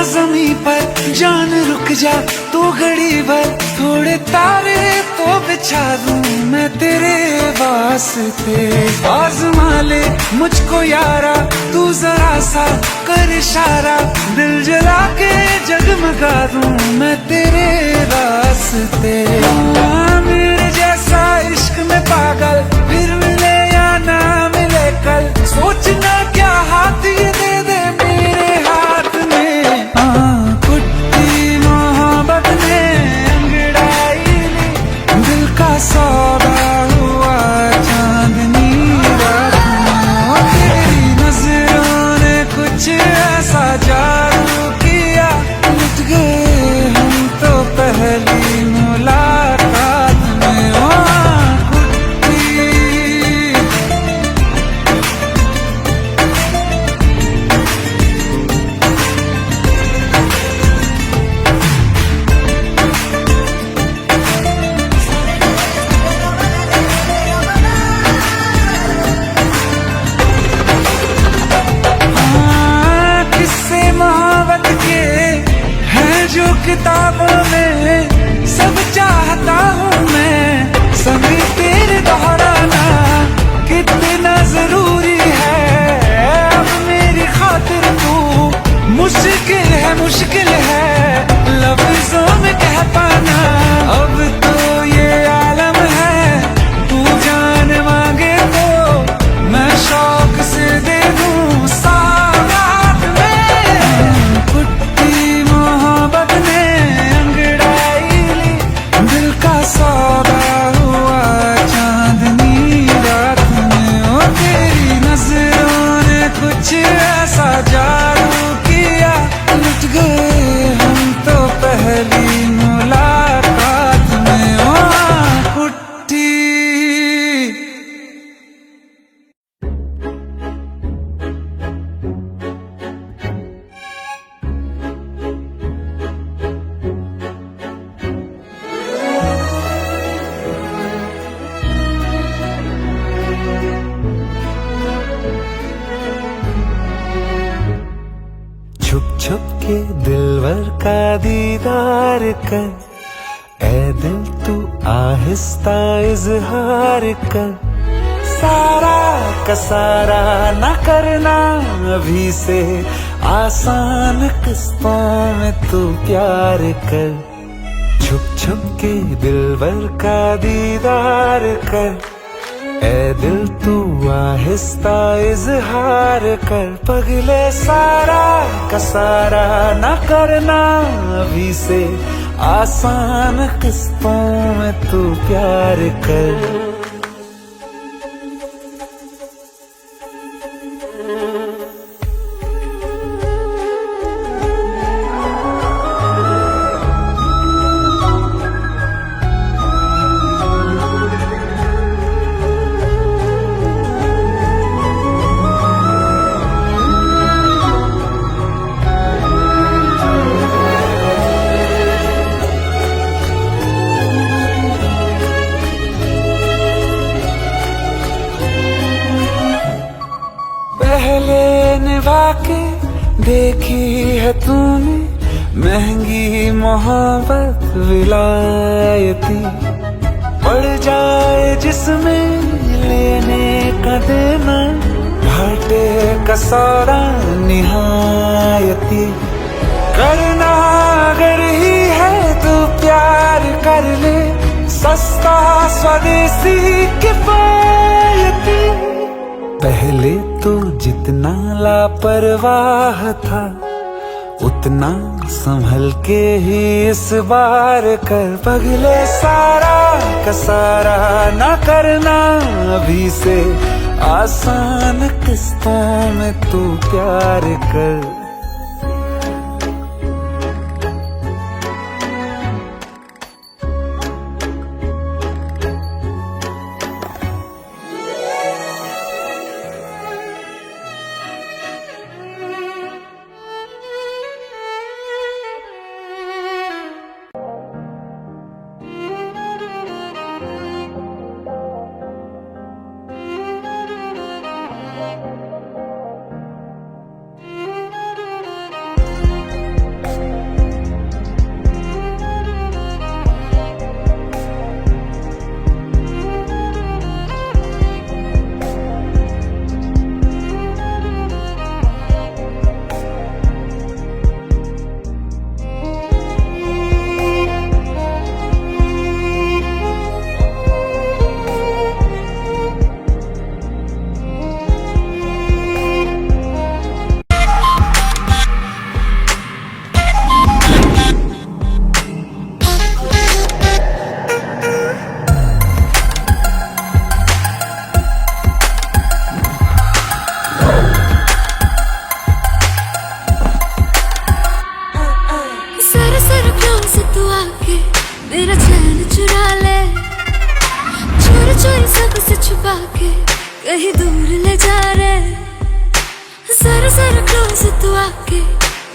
जमी पर जान रुक जा तू घड़ी भर, थोड़े तारे तो बिछा दूं मैं तेरे वास्ते। आज़मा ले मुझको यारा तू जरा सा कर इशारा, दिल जला के जगमगा दूं मैं तेरे वास्ते। मेरे जैसा इश्क में पागल फिर मिले या ना मिले कल, सोचना क्या हाथ ये दे दे मेरे हाथ में। कुट्टी मोहब्बत ने अंगड़ाई ली, दिल का सौदा हुआ चांदनी रात में। तेरी नजरों ने कुछ ऐसा जादू किया, लुट गए हम तो पहली मुलाकात में। किताबों में सब चाहता हूँ मैं, संग तेरे दोहराना कितना जरूरी है। अब मेरी खातिर तू मुश्किल है लफ्जों में कह पाना। अब तो ये आलम है तू जान मांगे तो मैं शौक से दे दूँ साथ में। कुट्टी मोहब्बत ने अंगड़ाई ली, दिल का सौदा हुआ चांदनी रात में। ओ तेरी नजरों ने कुछ ऐसा जादू किया, लुट गए हम तो पहली मुलाकात में। ओ कुट्टी छुप छुप के दिलवर का दीदार कर, ऐ दिल तू आहिस्ता इजहार कर। सारा का सारा न करना अभी से, आसान किस्तों में तू प्यार कर। छुप छुप के दिलवर का दीदार कर, ऐ दिल तू आहिस्ता इजहार कर। पगले सारा का सारा न करना अभी से, आसान किस्तों में तू प्यार कर। पहले निभा के देखी है तूने महंगी मोहब्बत विलायती, पड़ जाए जिसमें लेने का देना, घाटे का सौदा निहायती। करना अगर ही है तो प्यार कर ले, सस्ता स्वदेशी किफायती। पहले तो जितना लापरवाह था, उतना संभल के ही इस बार कर। पगले सारा का सारा न करना अभी से, आसान किस्तों में तू प्यार कर। के कहीं दूर ले जा रे। जरा जरा क्लोज तू आके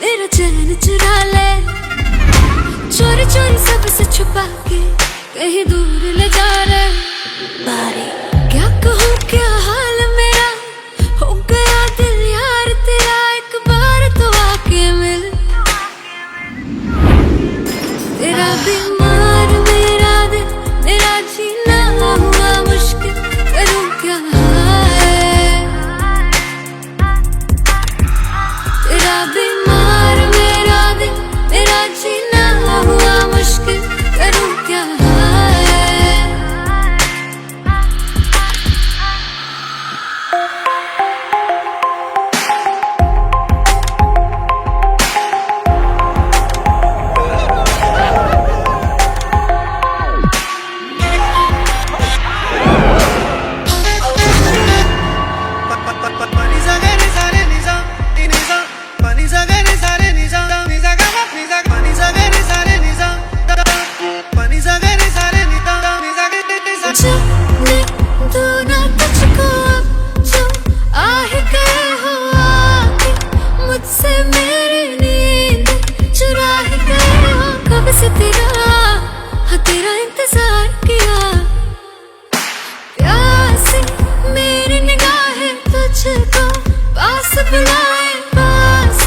मेरा चैन चुरा ले। चोरी चोरी सबसे छुपा के कहीं दूर ले जा रे। बारी क्या कहूँ क्या हाल मेरा, हो गया दिल यार तेरा, एक बार तो आके मिल। तेरा बीमार मेरा दिल, मेरा जीना हुआ मुश्किल, करूँ क्या है। तेरा बीमार मेरा दिल, मेरा जीना हुआ मुश्किल, करूँ क्या है। तेरा इंतजार किया, प्यासी मेरी निगाहें तुझको पास बुलाए, पास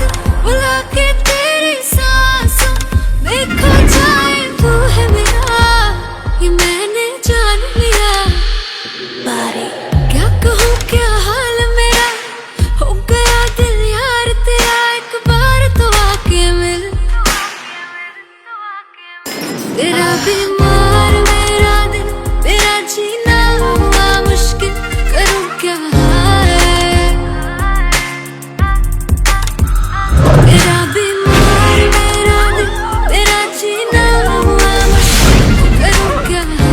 बुला के तेरी सांसों में खो जाए। तू है मेरा ये मैंने जान लिया। बारी क्या कहूँ क्या हाल मेरा, हो गया दिल यार तेरा, एक बार तो आके मिल। तेरा बीमार मेरा दिल, मेरा जीना हुआ मुश्किल, करूँ क्या है। तेरा बीमार मेरा दिल, मेरा जीना हुआ मुश्किल, करूँ क्या है।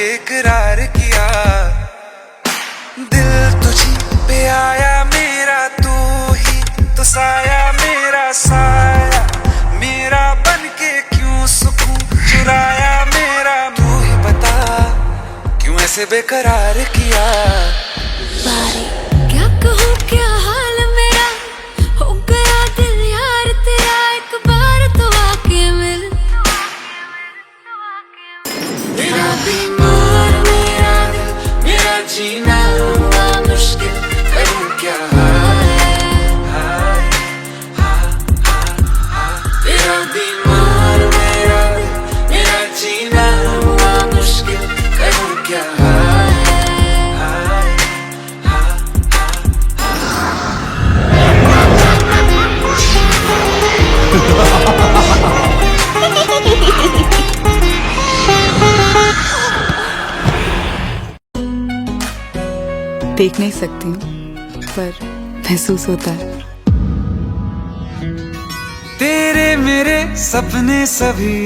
इकरार किया, दिल तुझी पे आया मेरा, तू ही तो साया मेरा, साया मेरा बन के क्यों सुकून चुराया मेरा। तू ही बता क्यों ऐसे बेकरार किया। बारी क्या कहूँ क्या हाल मेरा, हो गया दिल यार तेरा, एक बार तो आके मिल। तेरा बीमार मेरा दिल, मेरा जीना हुआ मुश्किल, करूँ क्या है। तेरा बीमार मेरा दिल, मेरा जीना हुआ मुश्किल, करूँ क्या है। देख नहीं सकती हूँ पर महसूस होता है। तेरे मेरे सपने सभी,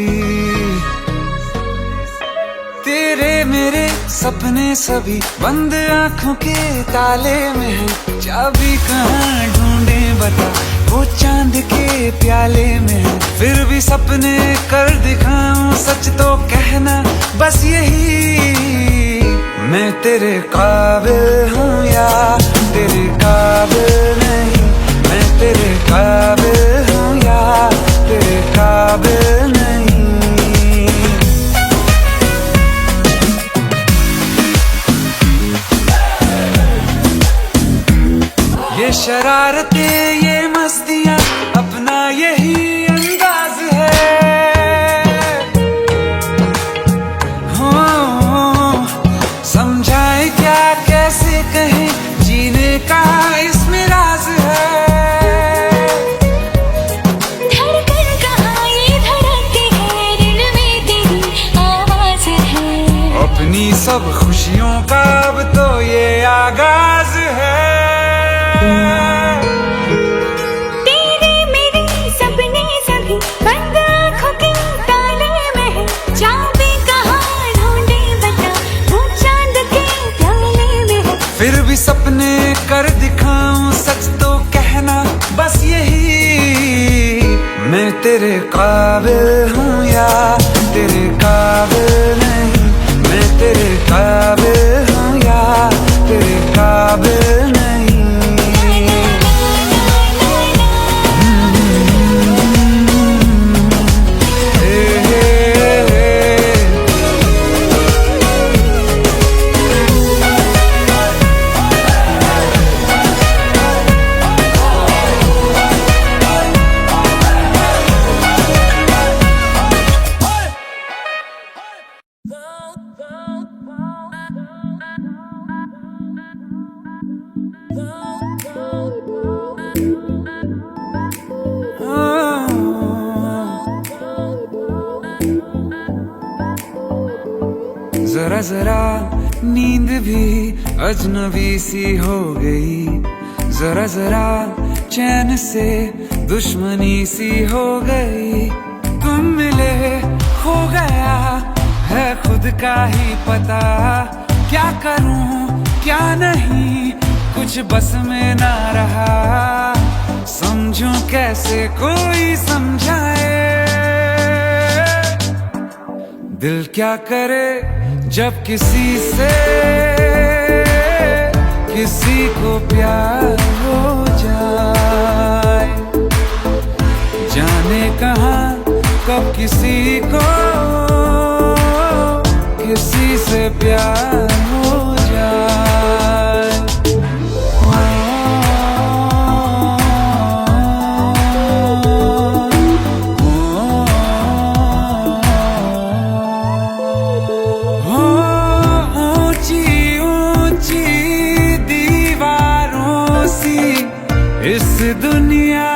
तेरे मेरे सपने सभी बंद आंखों के ताले में है। चाबी कहाँ ढूंढे बता, वो चांद के प्याले में है। फिर भी सपने कर दिखाऊं, सच तो कहना बस यही, मैं तेरे काबिल हूँ या तेरे काबिल नहीं। मैं तेरे काबिल हूँ या तेरे काबिल नहीं। ये शरारतें ये मस्तियाँ अपना यही अंदाज है। हो समझाए क्या कैसे कहें, जीने का इसमें राज है। का अब तो ये आगाज है। तेरे मेरे सपने सभी बंद आँखों के ताले में है। चाबी कहाँ ढूंढे बता, वो चांद के प्याले में है। फिर भी सपने कर दिखाऊं सच तो कहना बस यही, मैं तेरे काबिल हूँ या तेरे काबिल नहीं, मैं तेरे काबिल हूँ या तेरे काबिल नहीं। जरा जरा नींद भी अजनबी सी हो गई, जरा जरा चैन से दुश्मनी सी हो गई। तुम मिले खो गया है खुद का ही पता, क्या करूं क्या नहीं कुछ बस में ना रहा। समझूं कैसे कोई समझाए, दिल क्या करे जब किसी से किसी को प्यार हो जाए। जाने कहाँ कब किसी को किसी से प्यार हो जाए। इस दुनिया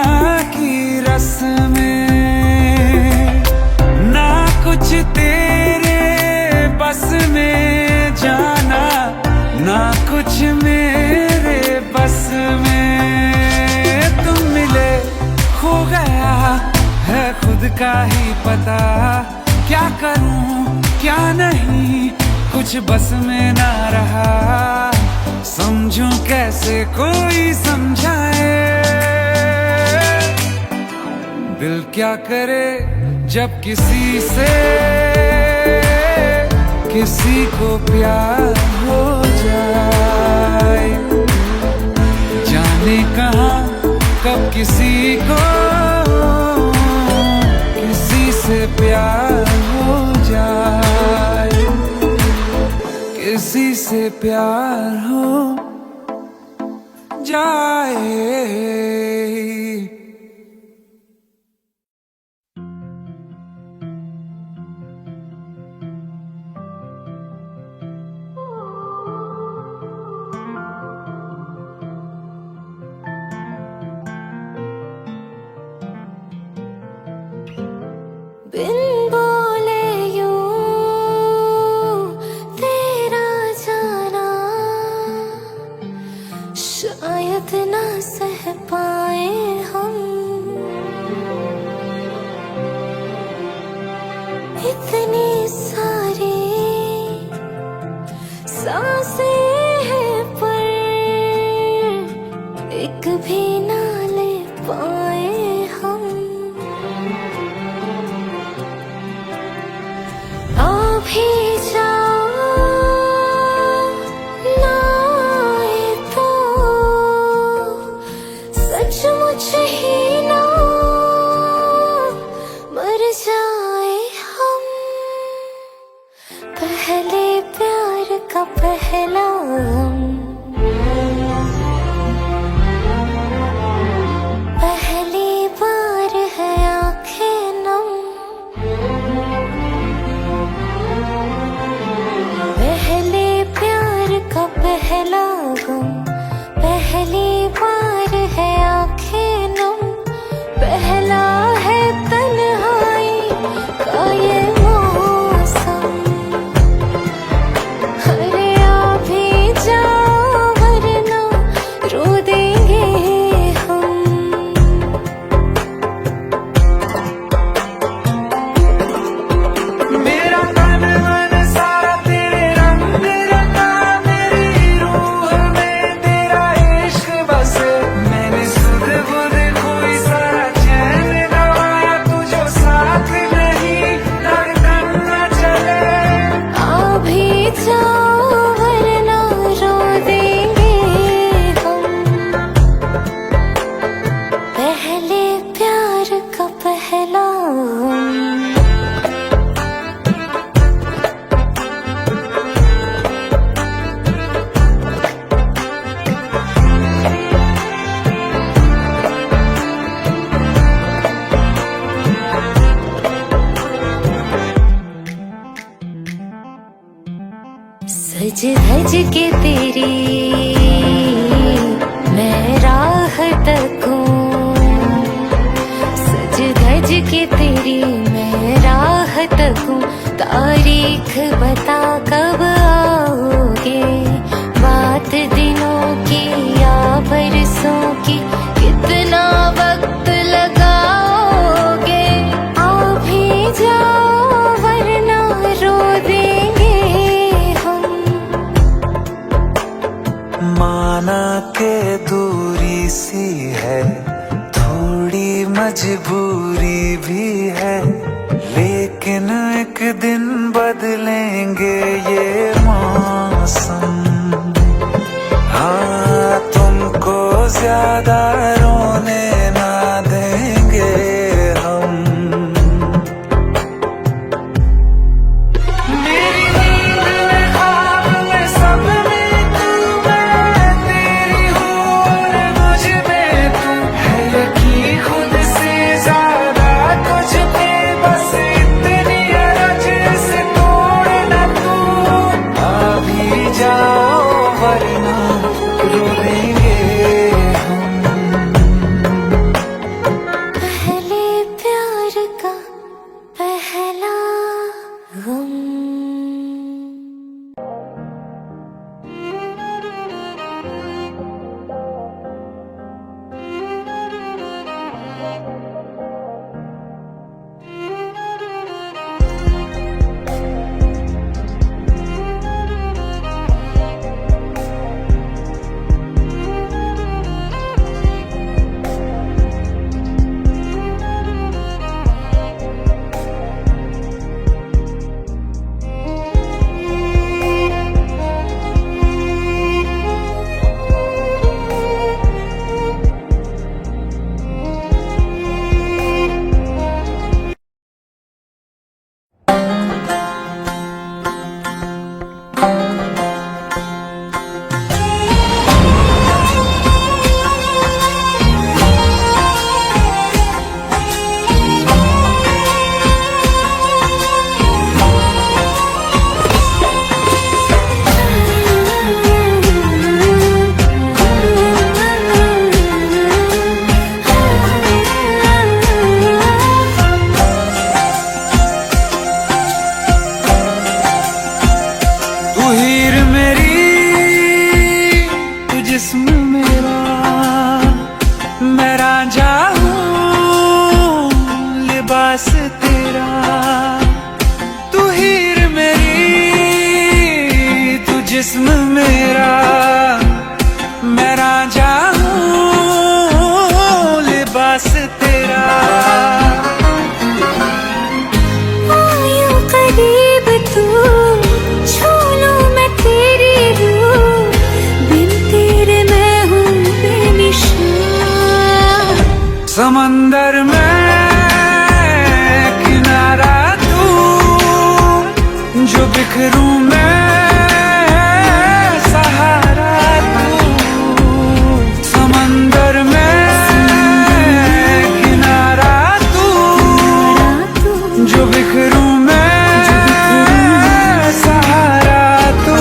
की रस्में ना कुछ तेरे बस में जाना, ना कुछ मेरे बस में। तुम मिले खो गया है खुद का ही पता, क्या करूं क्या नहीं कुछ बस में ना रहा। समझूं कैसे कोई समझाए, दिल क्या करे जब किसी से किसी को प्यार हो जाए। जाने कहाँ कब किसी को किसी से प्यार हो जाए, किसी से प्यार हो जाए। बिन बोले यूं तेरा जाना शायद ना सह पाए हम। इतनी सारी सांसें हैं पर एक भी ना ले पाए हम। भी जाओ ना आए तो सचमुच ही ना मर जाए हम। सज धज के तेरी मैं राह तकूं, सज धज के तेरी मैं राह तकूं। तारीख बता कब आओगे, बात दिनों की या बरसों की, कितना वक्त लगाओगे। आ भी जाओ वरना रो देंगे हम। माना के दूरी सी है, थोड़ी मजबूरी भी है, लेकिन एक दिन बदलेंगे ये मौसम। हाँ, तुमको ज्यादा रोने ना देंगे हम। मेरी नींद में ख्वाब में सब में तू, मैं तेरी हूँ और मुझ में तू है। यकीन खुद से ज्यादा कुछ पे, बस इतनी अरज से तोड़ न तू। आ भी जाओ वरना रो देंगे हम। पहले प्यार का पहला गम। तू हीर मेरी, तू जिस्म मेरा, मैं रांझा हूँ लिबास तेरा। तू हीर मेरी, तू जिस्म मेरा, मैं रांझा हूँ लिबास तेरा। आयो करीब तू, छू लूं मैं तेरी रूह, बिन तेरे मैं हूँ बेनिशान। समंदर में किनारा तू, जो बिखरूं मैं सहारा तू। समंदर में किनारा तू, जो बिखरूं मैं सहारा तू।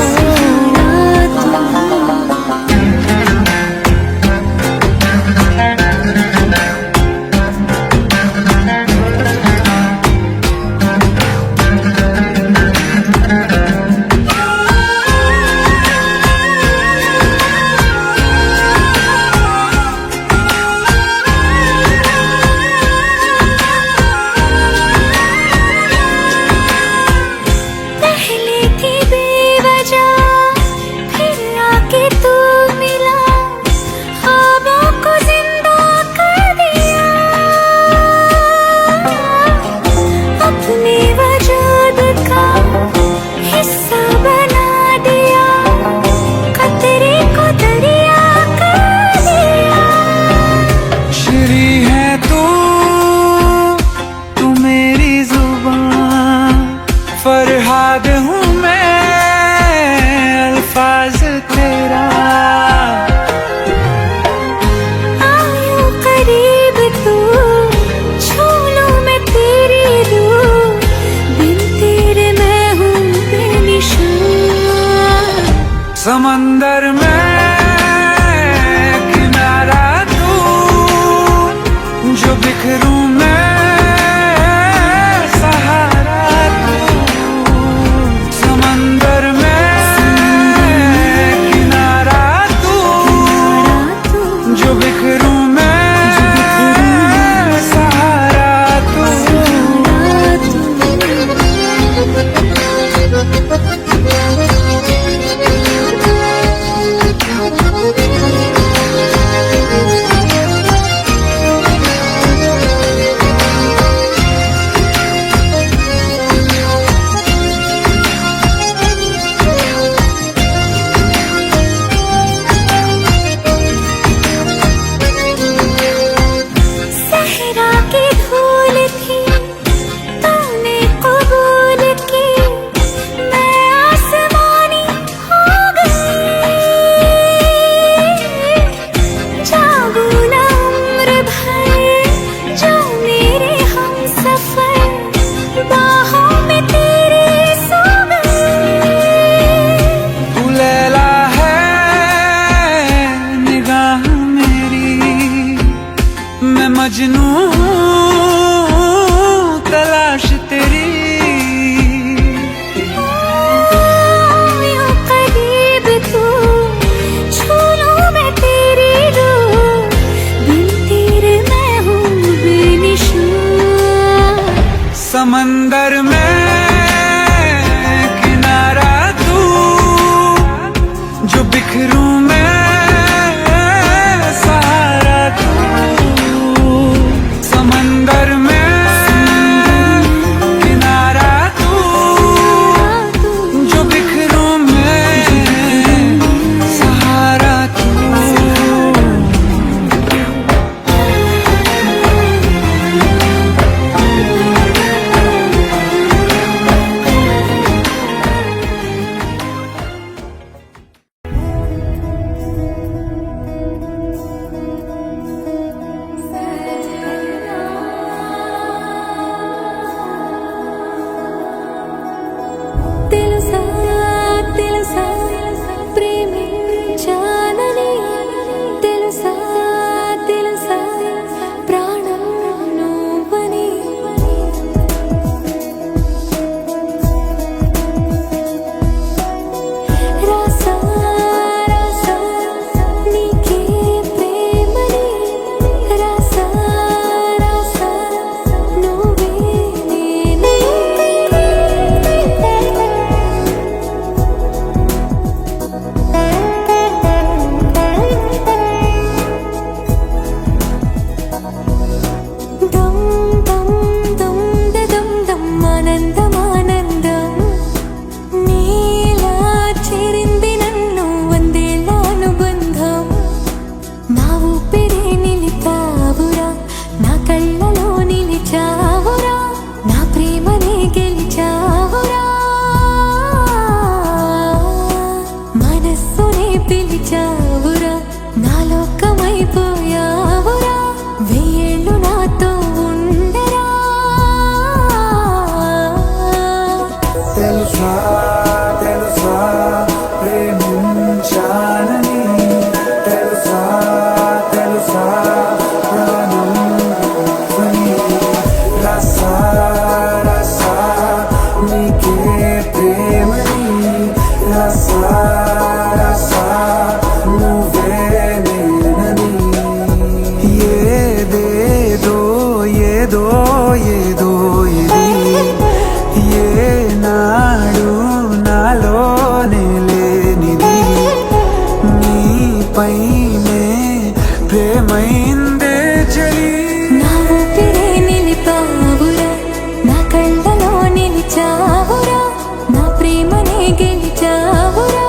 समंदर में किनारा तू, जो बिखरूं मैं सहारा तू। समंदर में किनारा तू, जो बिखरूं मैं सहारा तू। తెలుసా తెలుసా ప్రేమించానని, తెలుసా తెలుసా ప్రాణం నువ్వని. రాసా రాసా నీకే ప్రేమని, రాసా రాసా నువ్వే నేనని. దమ్ దమ్ దమ్ దమ్ దమ్ ఆనందం ఆనందం, నీలా చేరింది నన్ను వందేళ్ళ అనుబంధం. నా ఊపిరి నిలిపావురా, నా కళ్ళలో నిలిచావురా, నా ప్రేమనే గెలిచావురా. మనస్సునే పిలిచావురా, నా లోకమైపోయావురా. వెయ్యేళ్ళు నాతో ఉండరా. తెలుసా తెలుసా ప్రేమించానని, తెలుసా తెలుసా ప్రాణం నువ్వని. రసా రసా నీకే ప్రేమని, రసా రసా నువ్వే నేనని. ఏదేదో ఏదో ఏదో ఇది ఏనాడు నాలోనే లేనిది. నీపైనే ప్రేమైందే చలి. నా ఊపిరే నిలిపావురా, నా కళ్ళలో నిలిచావురా, నా ప్రేమనే గెలిచావురా.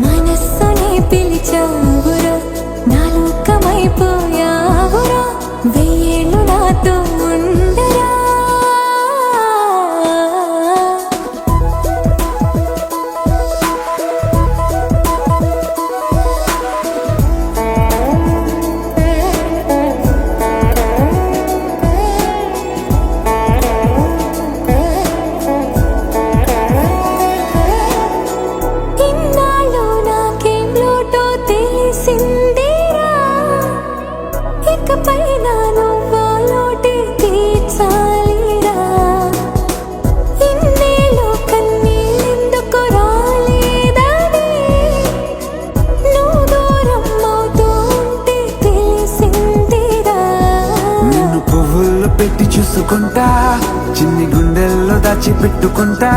మనస్సునే పిలిచావురా, నా లోకమైపోయావురా. వెయ్యేళ్ళు నాతో ఉండరా. ఇన్నాళ్ళు నాకేం లోటో తెలిసిందిరా, ఇకపై నా నువ్వు లోటే తీర్చాలిరా. ఇన్నేళ్ళు కన్నీళ్ళెందుకు రాలేదని, నువ్వు దూరం అవుతూ ఉంటే తెలిసిందిరా. నిన్ను పువ్వుల్లో పెట్టి చూసుకుంటా, చిన్ని గుండెల్లో దాచి పెట్టుకుంటా.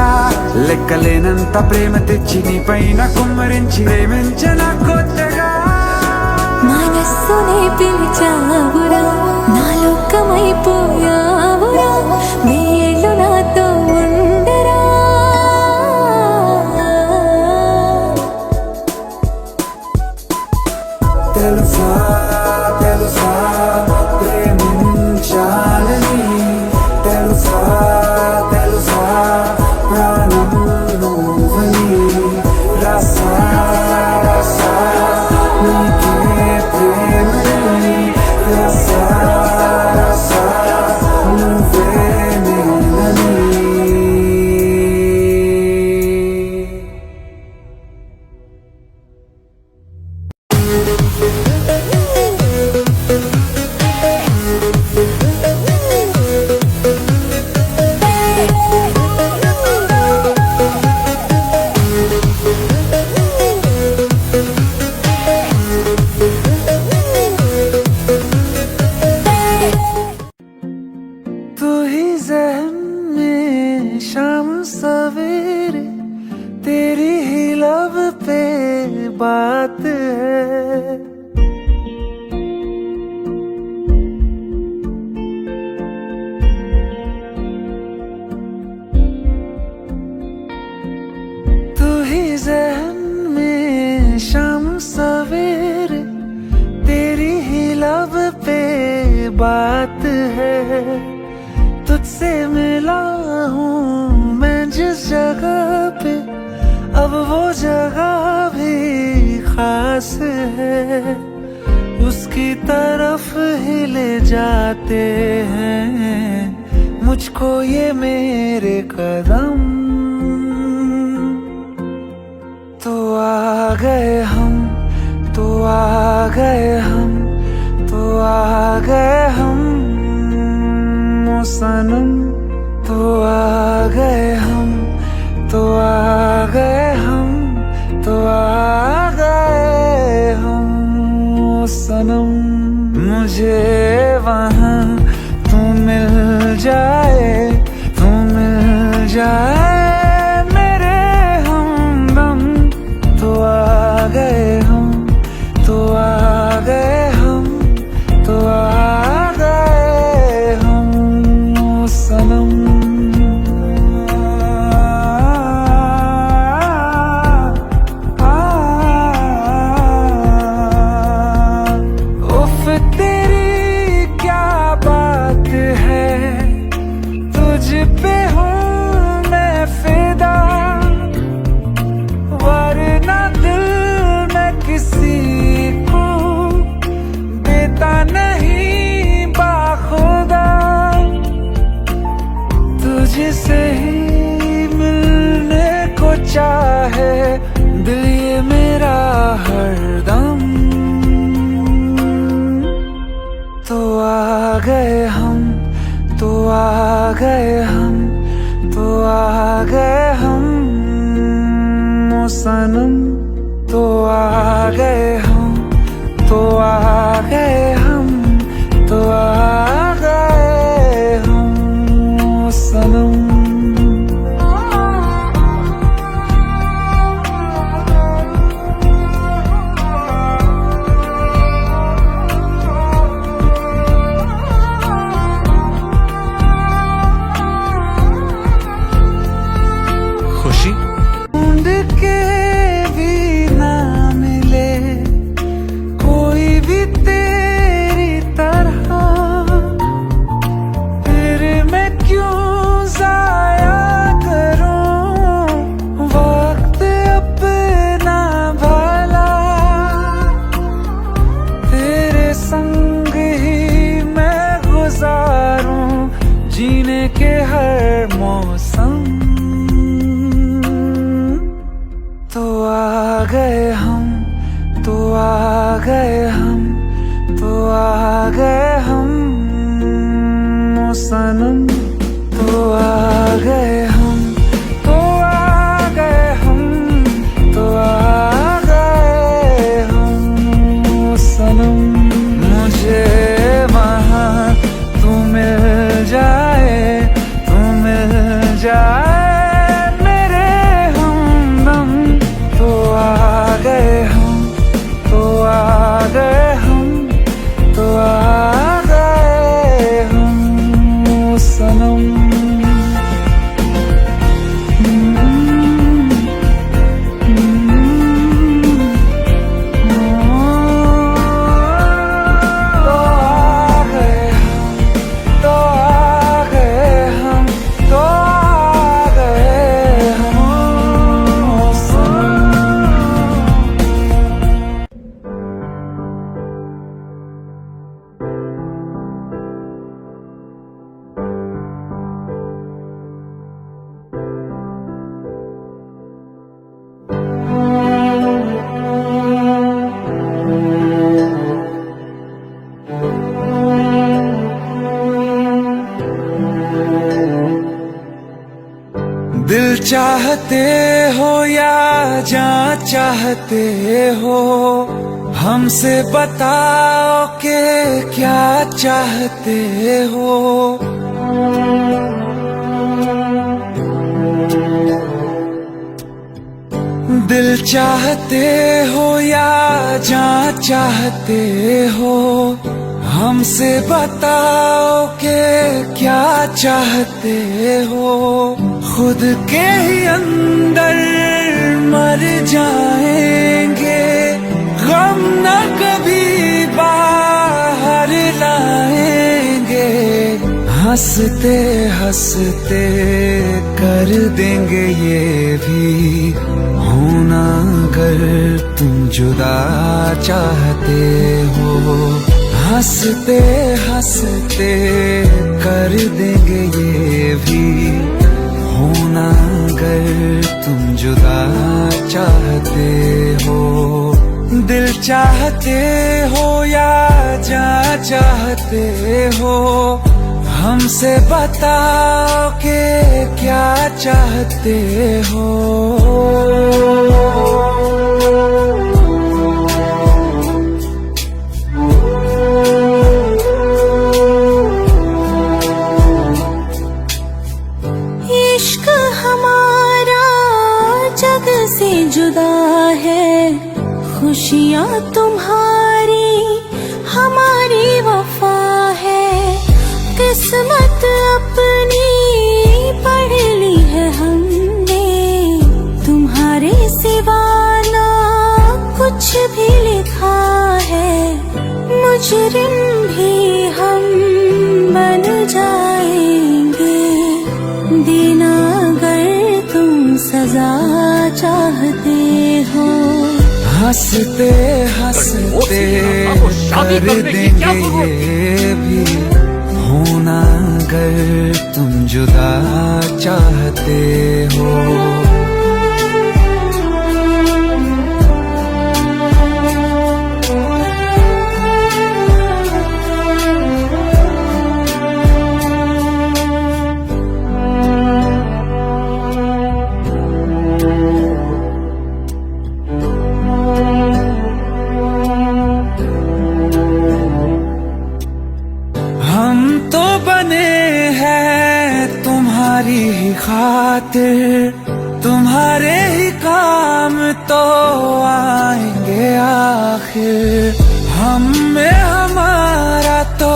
లెక్కలేనంత ప్రేమ తెచ్చి నీ పైన కుమ్మరించి ప్రేమించిన కొత్తగా. మనస్సునే పిలిచావురా, నా లోకమైపోయావురా. వెయ్యేళ్ళు నాతో ఉండరా. తెలుసా తెలుసా ప్రేమించాలని, తెలుసా తెలుసా ప్రాణం నువ్వని. రసా రసా నీకే ప్రేమని, రసా రసా నువ్వే నేనని. बात है, तुझसे मिला हूँ मैं जिस जगह पे, अब वो जगह भी खास है, उसकी तरफ ही ले जाते हैं मुझको ये मेरे कदम। तो आ गए हम, तो आ गए हम, तो आ गए हम ओ सनम, तो आ गए हम, तो आ गए हम, तो आ गए हम ओ सनम। मुझे वहाँ तू मिल जाए, तू मिल जाए मेरे हमदम, तो आ गए हम, तो आ गए हम, तो आ गए हम ओ सनम। उफ तेरी क्या बात है, तुझ पे हूँ मैं फिदा, वरना दिल मैं किसी को देता नहीं बाखुदा। तुझसे ही मिलने को चाहे दिल ये मेरा हरदम। तो आ गए हम, तो आ गए हम, तो आ गए हम ओ सनम, तो आ गए हम, तो आ गए हम, तो आ गए हम ओ सनम। खुशी ढूंढ के भी ना मिले कोई भी तेरी तरह, फिर मैं क्यों जाया करूं वक्त अपना भला, तेरे संग ही मैं गुजारूं जीने के हर मौसम। तो आ गए हम, तो आ गए हम, तो आ गए हम ओ सनम, तो आ गए हम, तो आ गए हम, तो आ गए हम ओ सनम। मुझे वहाँ तू मिल जाए, तू मिल जाए मेरे हमदम, तो आ गए हम, तो आ गए हम, तो आ गए हम ओ सनम। तो आ गए हम, तो आ गए हम, तो आ गए हम ओ सनम। दिल चाहते हो या जान चाहते हो, हमसे बताओ कि क्या चाहते हो। दिल चाहते हो या जान चाहते हो, हमसे बताओ कि क्या चाहते हो। खुद के ही अंदर मर जाएंगे, गम न कभी बाहर लाएंगे। हंसते हंसते कर देंगे ये भी होना अगर तुम जुदा चाहते हो। हंसते हंसते कर देंगे ये भी होना अगर तुम जुदा चाहते हो। दिल चाहते हो या जा चाहते हो, हमसे बताओ कि क्या चाहते हो। इश्क हमारा जग से जुदा है, खुशियाँ तुम्हारी हमारी वफा है। किस्मत अपनी पढ़ ली है हमने, तुम्हारे सिवा ना कुछ भी लिखा है। मुजरिम भी हम बन जाएंगे, देना अगर तुम सजा चाहते हो। हंसते हंसते कर देंगे ये भी होना अगर तुम जुदा चाहते हो। तुम्हारी ही खातिर तुम्हारे ही काम तो आएंगे आखिर। हम में हमारा तो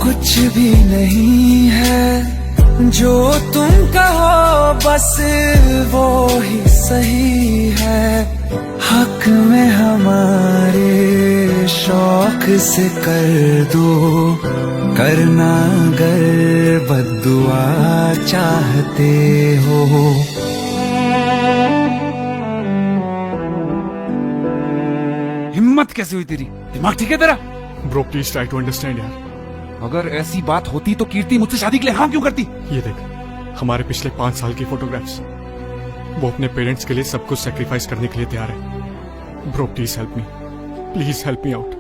कुछ भी नहीं है, जो तुम कहो बस वो ही सही है। हक में हमारे शौक से कर दो, करना अगर बद्दुआ चाहते हो। हिम्मत कैसे हुई तेरी? दिमाग ठीक है तेरा? Bro please try to understand यार। अगर ऐसी बात होती तो कीर्ति मुझसे शादी के लिए हाँ क्यों करती? ये देख, हमारे पिछले 5 साल की फोटोग्राफ्स, वो अपने पेरेंट्स के लिए सब कुछ सेक्रीफाइस करने के लिए तैयार है। Bro please help me, please help me out.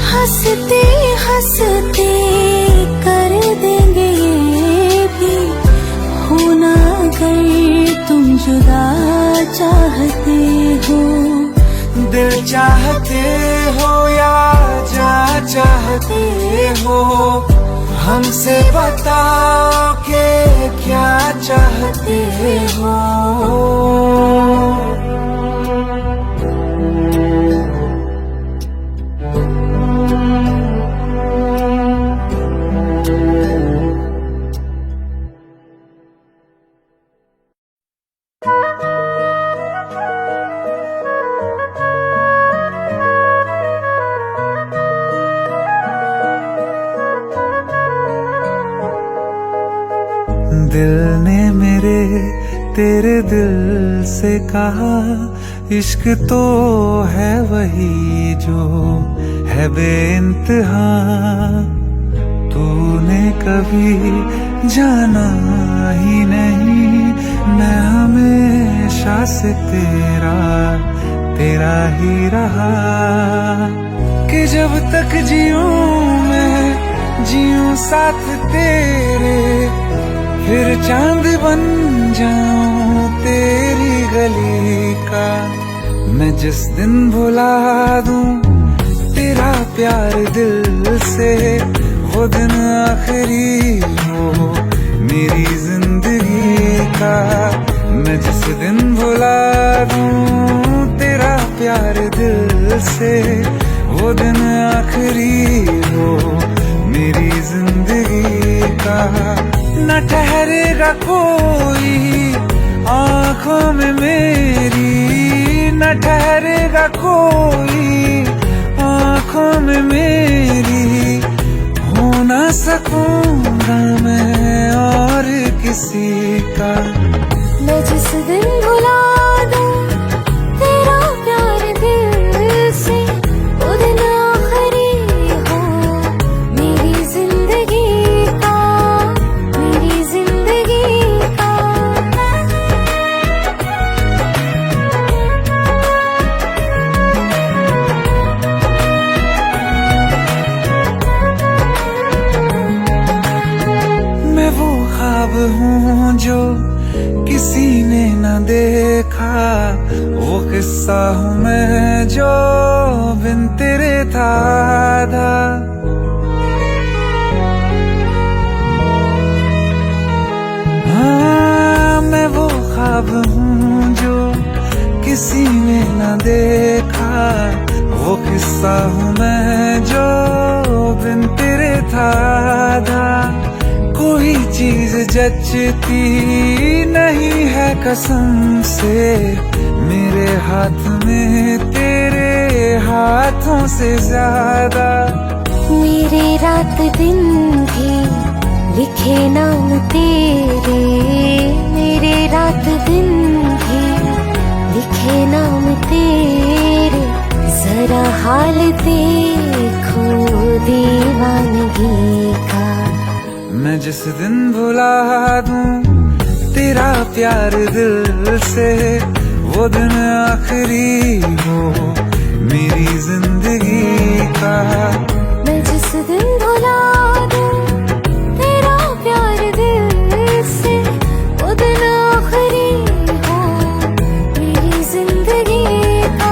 हंसते हंसते कर देंगे ये भी होना अगर तुम जुदा चाहते हो। दिल चाहते हो या जा चाहते हो, हमसे बताओ कि क्या चाहते हो। दिल ने मेरे तेरे दिल से कहा, इश्क तो है वही जो है बेइंतहा। तूने कभी जाना ही नहीं, मैं हमेशा से तेरा ही रहा। कि जब तक जीऊं मैं जीऊं साथ तेरे, फिर चांद बन जाऊं तेरी गली का। मैं जिस दिन भुला दूं तेरा प्यार दिल से, वो दिन आखिरी हो मेरी जिंदगी का। मैं जिस दिन भुला दूं तेरा प्यार दिल से, वो दिन आखिरी हो मेरी जिंदगी का। न ठहरेगा कोई आँखों में मेरी, न ठहरेगा कोई आँखों में मेरी। सकूंगा मैं और किसी का। मैं जिस दिन भुला दूं तेरा प्यार दिल से, वो दिन आखिरी हो मेरी जिंदगी का, मेरी जिंदगी का। मैं वो ख्वाब हूँ जो किसी ने न देखा, वो किस्सा हूँ मैं जो बिन तेरे था आधा। हाँ, मैं वो ख्वाब हूँ जो किसी ने न देखा, वो किस्सा हूँ मैं जो बिन तेरे था आधा। कोई चीज जचती नहीं है कसम से मेरे हाथ में तेरे हाथों से ज्यादा। मेरे रात दिन भी लिखे नाम तेरे, मेरे रात दिन भी लिखे नाम तेरे। जरा हाल देखो दीवानगी का। मैं जिस दिन भुला दूं तेरा प्यार दिल से, वो दिन आखिरी हो मेरी जिंदगी का। मैं जिस दिन भुला दूं तेरा प्यार दिल से, वो दिन आखिरी हो मेरी जिंदगी का।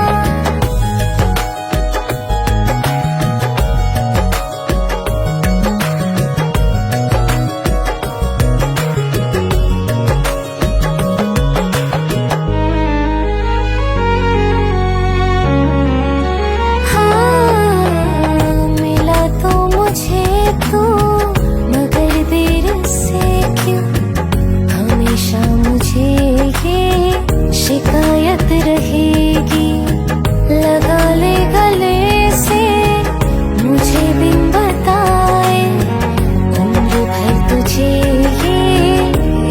शिकायत रहेगी लगा ले गले से, मुझे बिन बताए उम्र भर तुझे ये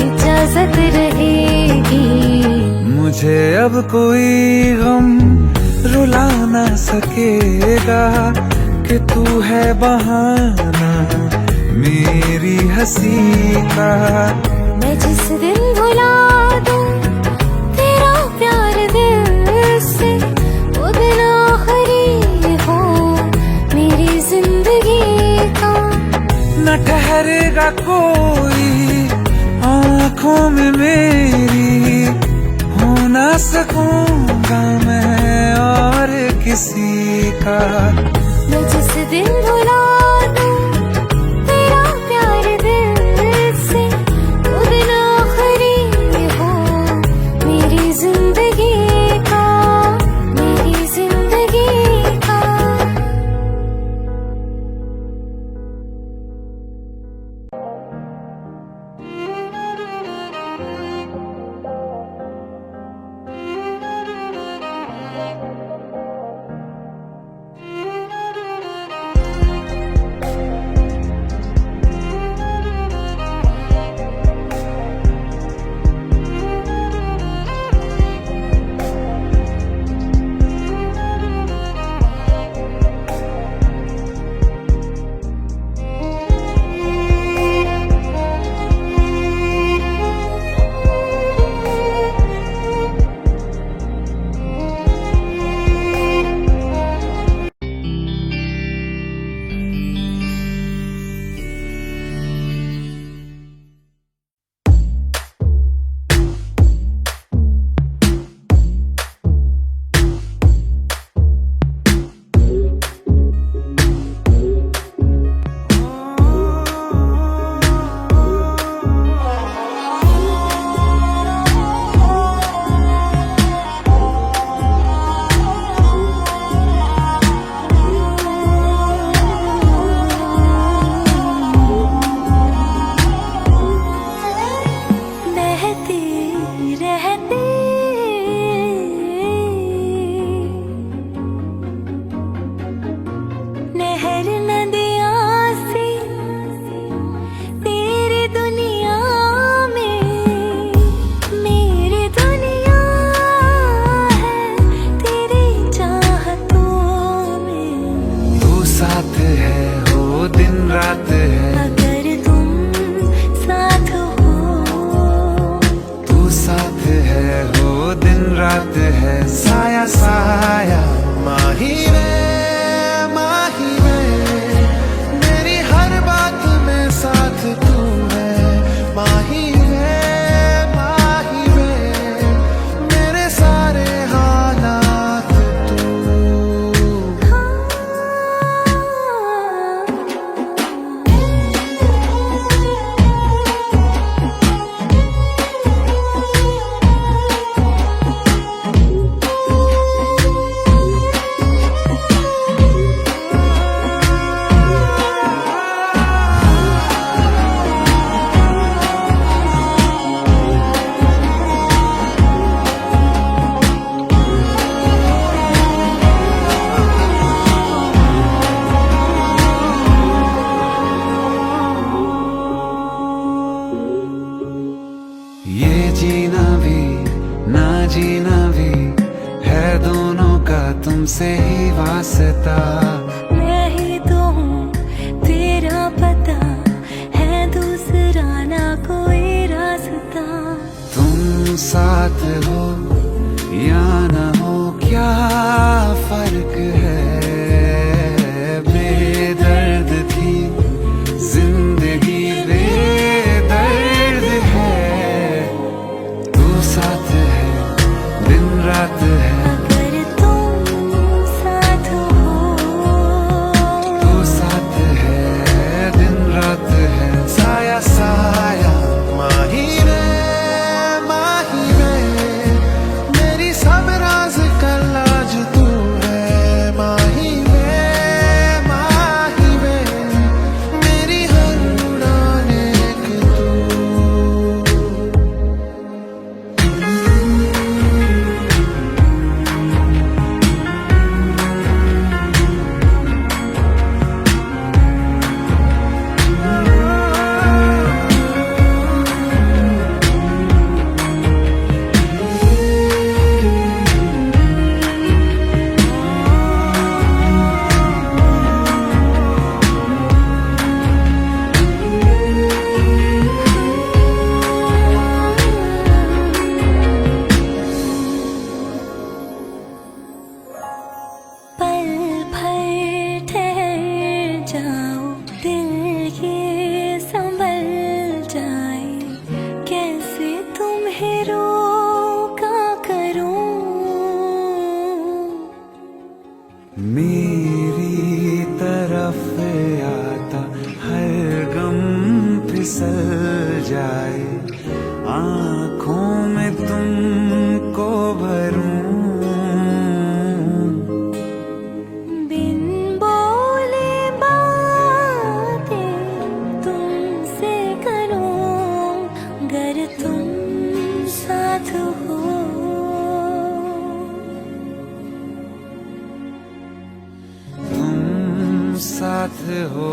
इजाजत रहेगी। मुझे अब कोई गम रुला ना सकेगा कि तू है बहाना मेरी हंसी का। मैं जिस दिन भुला दूं तेरा प्यार दिल से, वो दिन आखिरी हो मेरी जिंदगी का। न ठहरेगा कोई आँखों में मेरी, हो ना सकूंगा मैं और किसी का। मैं जिस दिन भुला दूं तेरा प्यार दिल से, वो दिन आखिरी हो मेरी जिंदगी का, मेरी जिंदगी का। रात है। अगर तुम साथ हो, तू साथ है हो, दिन रात है, साया साया। माही वे मेरी हर बात में साथ तू है। माही वे मेरे सारे हालात तू। ये जीना भी ना जीना भी है दोनों का तुमसे ही वास्ता। मैं ही तो हूँ तेरा पता, है दूसरा ना कोई रास्ता। तुम साथ हो या ना हो, क्या फर्क है। बेदर्द थी जिंदगी, बेदर्द है। तू साथ है, दिन रात है। अगर तुम साथ हो, तू साथ है, दिन रात है, साया साया। माही वे मेरी सब राज का लाज तू है। माही वे मेरी हर उड़ान एक तू। पल भर ठहर जाओ, दिल ये संभल जाए। कैसे तुम्हें रोका करूं, मेरी तरफ आता हर गम फिसल जाए। आँखों में तुमको भरूं, बिन बोले बातें तुमसे करूं। अगर तुम साथ हो, तुम साथ हो।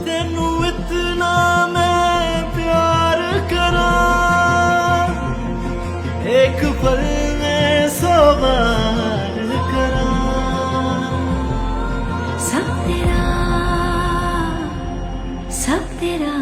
तेनू इतना मैं प्यार करा, एक पल में 100 बार करा। सब तेरा, सब तेरा।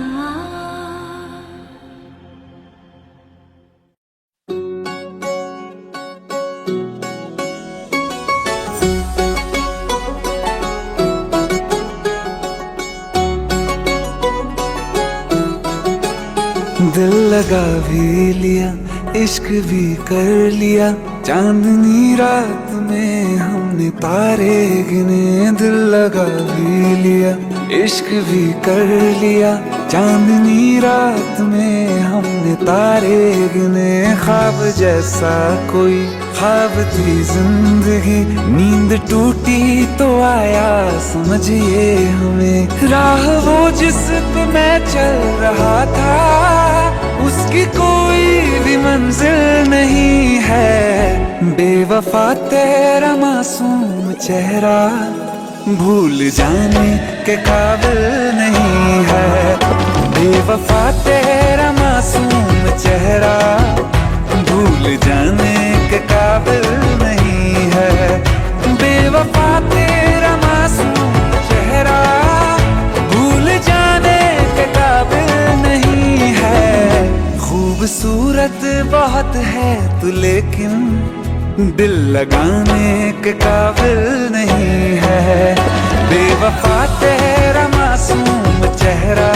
दिल लगा भी लिया, इश्क भी कर लिया। चांदनी रात में हमने तारे गिने। दिल लगा भी लिया, इश्क भी कर लिया। चांदनी रात में हमने तारे गिने। ख्वाब जैसा कोई ख्वाब थी जिंदगी, नींद टूटी तो आया समझिए हमें। राह वो जिस पे मैं चल रहा था, उसकी कोई भी मंजिल नहीं है। बेवफा बेवफा तेरा मासूम चेहरा भूल जाने के काबिल नहीं है। बेवफा तेरा मासूम चेहरा भूल जाने के काबिल नहीं है। बेवफा तेरा मासूम चेहरा भूल जाने के काबिल नहीं है। खूबसूरत बहुत है तू लेकिन दिल लगाने के काबिल नहीं है। बेवफा तेरा मासूम चेहरा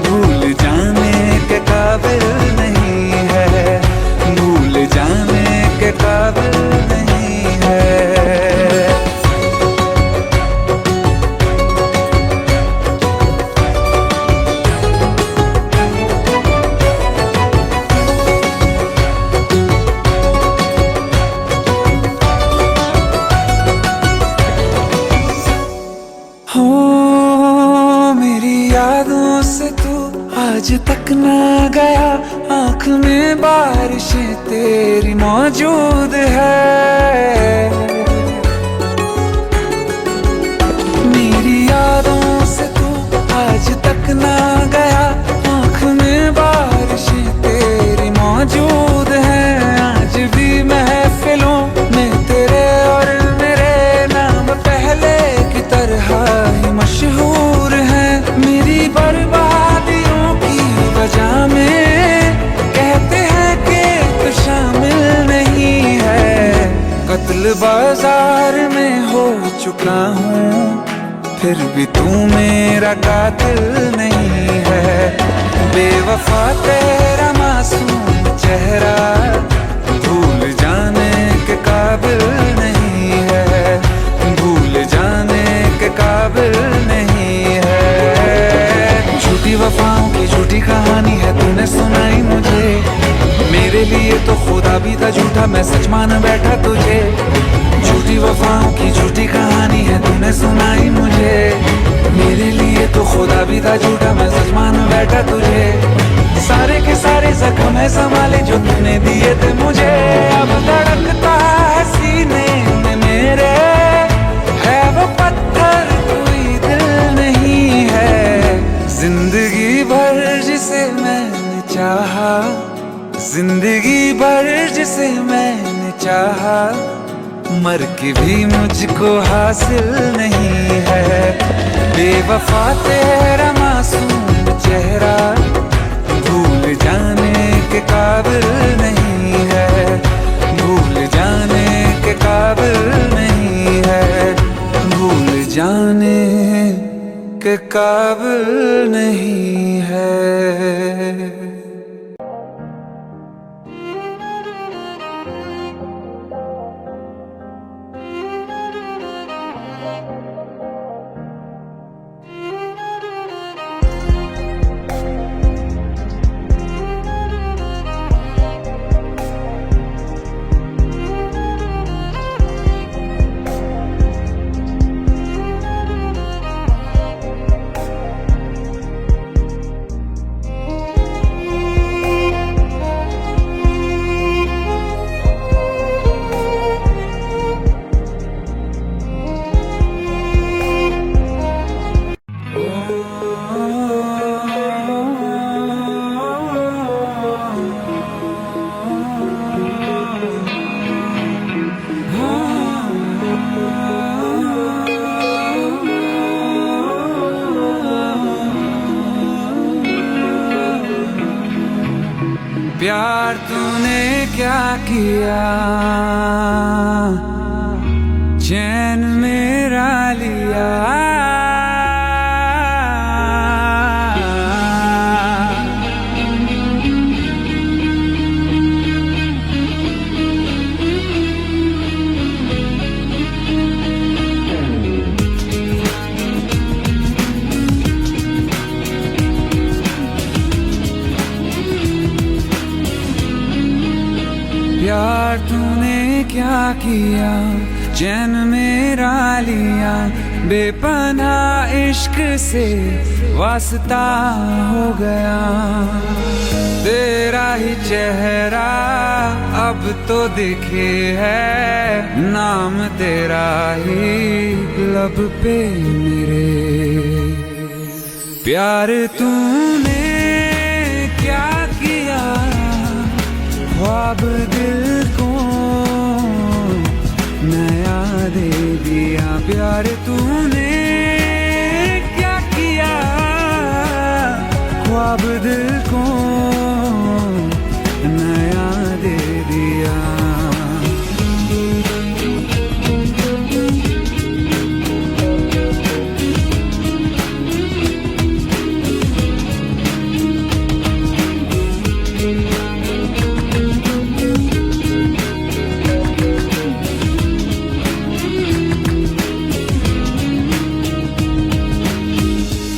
भूल जाने के काबिल नहीं है। भूल जाने के काबिल नहीं है। हो मेरी यादों से तू आज तक ना गया, आँख में बारिशें तेरी मौजूद है। मेरी यादों से तू आज तक ना गया, आँख में बारिशें तेरी मौजूद है। आज भी महफिलों में तेरे और मेरे नाम पहले की तरह ही मशहूर है। मेरी बर्बादियों की वजह में कहते हैं कि तू शामिल नहीं है। कत्ल बाजार में हो चुका हूँ फिर भी तू मेरा कातिल नहीं है। बेवफा तेरा मासूम चेहरा भूल जाने के काबिल नहीं है। भूल जाने के काबिल नहीं है। झूठी वफाओं की झूठी कहानी है तूने सुनाई मुझे। मेरे लिए तो खुदा भी था झूठा, मैं सच मान बैठा तुझे। झूठी वफाओं की झूठी कहानी है तूने सुनाई मुझे। मेरे लिए तो खुदा भी था झूठा, मैं सच मान बैठा तुझे। सारे के सारे जख्म है संभाले जो तूने दिए थे मुझे। अब धड़कता है सीने में मेरे, है वो पत्थर कोई दिल नहीं है। जिंदगी भर जिसे मैंने चाहा, जिंदगी भर जिसे मैंने चाहा, मर के भी मुझको हासिल नहीं है। बेवफा तेरा मासूम चेहरा भूल जाने के काबिल नहीं है। भूल जाने के काबिल नहीं है। भूल जाने के काबिल नहीं है। प्यार तूने क्या किया, चैन मेरा लिया। प्यार तूने क्या किया, चैन मेरा लिया, बेपनाह इश्क से वास्ता हो गया। तेरा ही चेहरा अब तो दिखे है, नाम तेरा ही लब पे मेरे। प्यार तूने क्या किया, ख्वाब दिल को नया दे दिया। प्यार तूने क्या किया, ख्वाब दिल को नया दे दिया।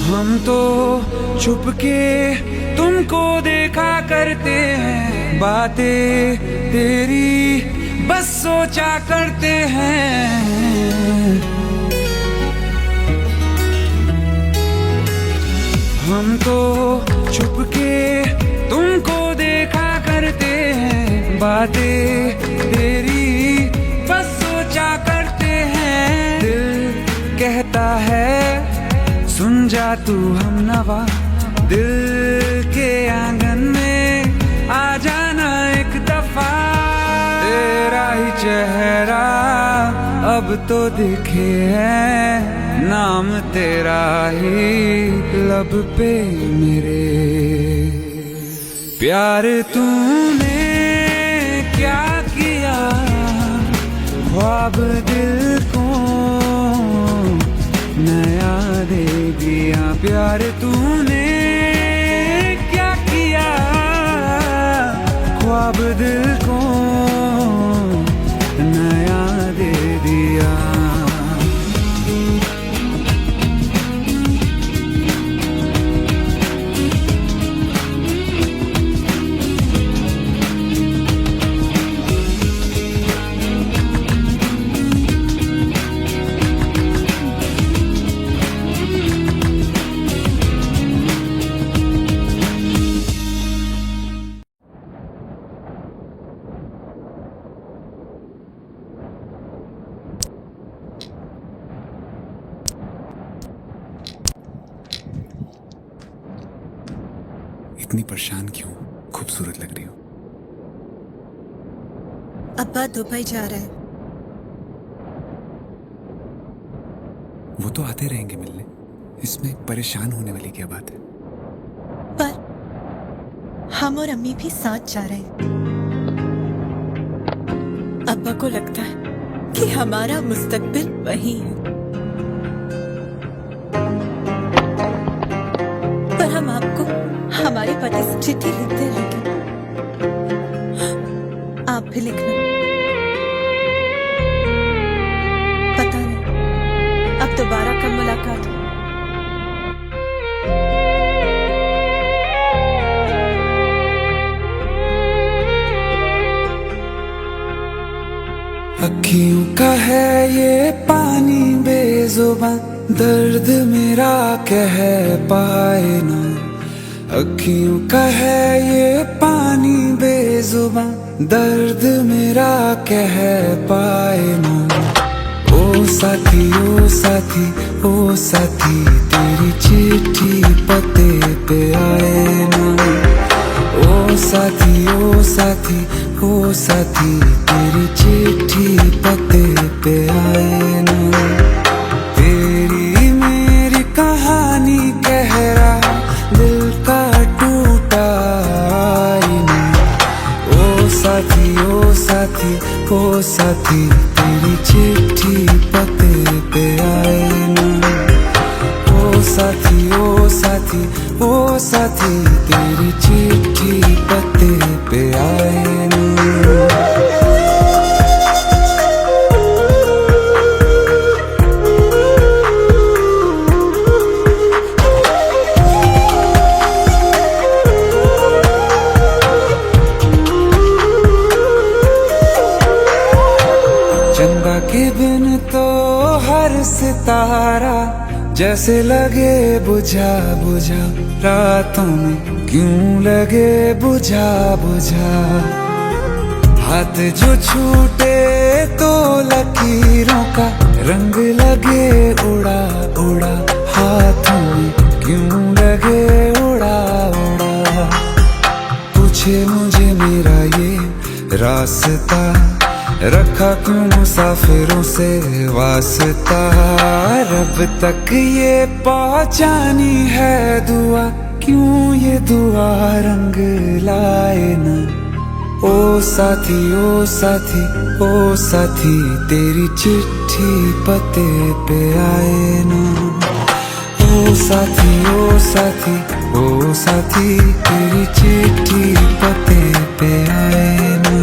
हम तो छुपके तुमको देखा करते हैं, बातें तेरी बस सोचा करते हैं। हम तो छुपके तुमको देखा करते हैं, बातें तेरी बस सोचा करते हैं। दिल कहता है सुन जा तू हमनवा, दिल के आंगन में आ जाना एक दफा। तेरा ही चेहरा अब तो दिखे है, नाम तेरा ही लब पे मेरे। प्यार तूने क्या किया, ख्वाब दिल को नया दे दिया। प्यार तूने क्या किया, ख्वाब दिल को नया दे दिया। इतनी परेशान क्यों? खूबसूरत लग रही हो। अब्बा दुबई जा रहा है। वो तो आते रहेंगे मिलने, इसमें परेशान होने वाली क्या बात है? पर हम और अम्मी भी साथ जा रहे हैं। अब्बा को लगता है कि हमारा मुस्तकबिल वही है, पर हम आपको हमारे पति से चिट्ठी लिखते रहेंगे। आप भी लिखना। पता नहीं अब दोबारा कब मुलाकात हो। अखियों का है ये पानी बेजुबां, दर्द मेरा कह पाए ना। अखियों का है ये पानी बेजुबां, दर्द मेरा कह पाए ना। ओ साथी ओ साथी ओ साथी, तेरी चिट्ठी पते पे आए ना। ओ साथी ओ साथी ओ साथी, तेरी चिट्ठी पते पे आए ना। तेरी मेरी कहानी कह रहा दिल का टूटा आईना। ओ साथी ओ साथी ओ साथी, तेरी चिट्ठी पते पे आए ना। ओ साथी ओ साथी ओ साथी, तेरी चिट्ठी पते पे आए ना। के बिन तो हर सितारा जैसे लगे बुझा बुझा, रातों में क्यों लगे बुझा बुझा। हाथ जो छूटे तो लकीरों का रंग लगे उड़ा उड़ा, हाथों में क्यों लगे उड़ा उड़ा। पूछे मुझे मेरा ये रास्ता, रखा क्यों मुसाफिरों से वास्ता। रब तक ये पहुंचानी है दुआ, क्यों ये दुआ रंग लाए ना। ओ साथी ओ साथी ओ साथी, तेरी चिट्ठी पते पे आए ना। ओ साथी ओ साथी ओ साथी, तेरी चिट्ठी पते पे आए ना।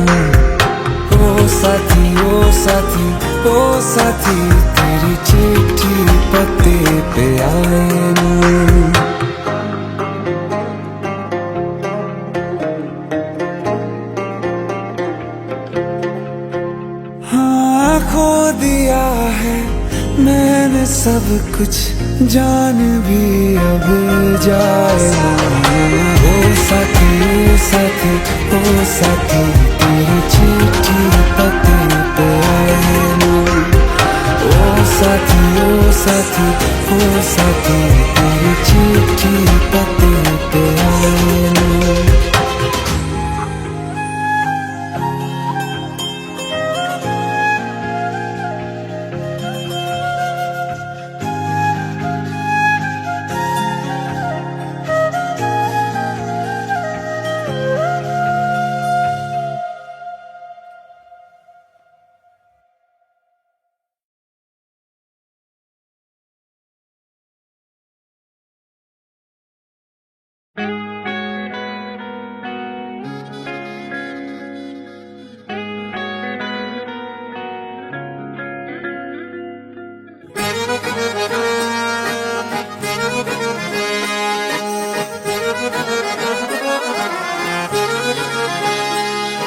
ओ साथी ओ साथी ओ साथी, तेरी चिट्ठी पते पे आए ना। हाँ खो दिया है मैंने सब कुछ, जान भी अब जाए ना। ओ साथी ओ साथी ओ साथी, तेरी चिट्ठी पते पे आए ना। ओ साथी ओ साथी ओ साथी, तेरी चिट्ठी पते पे आए ना।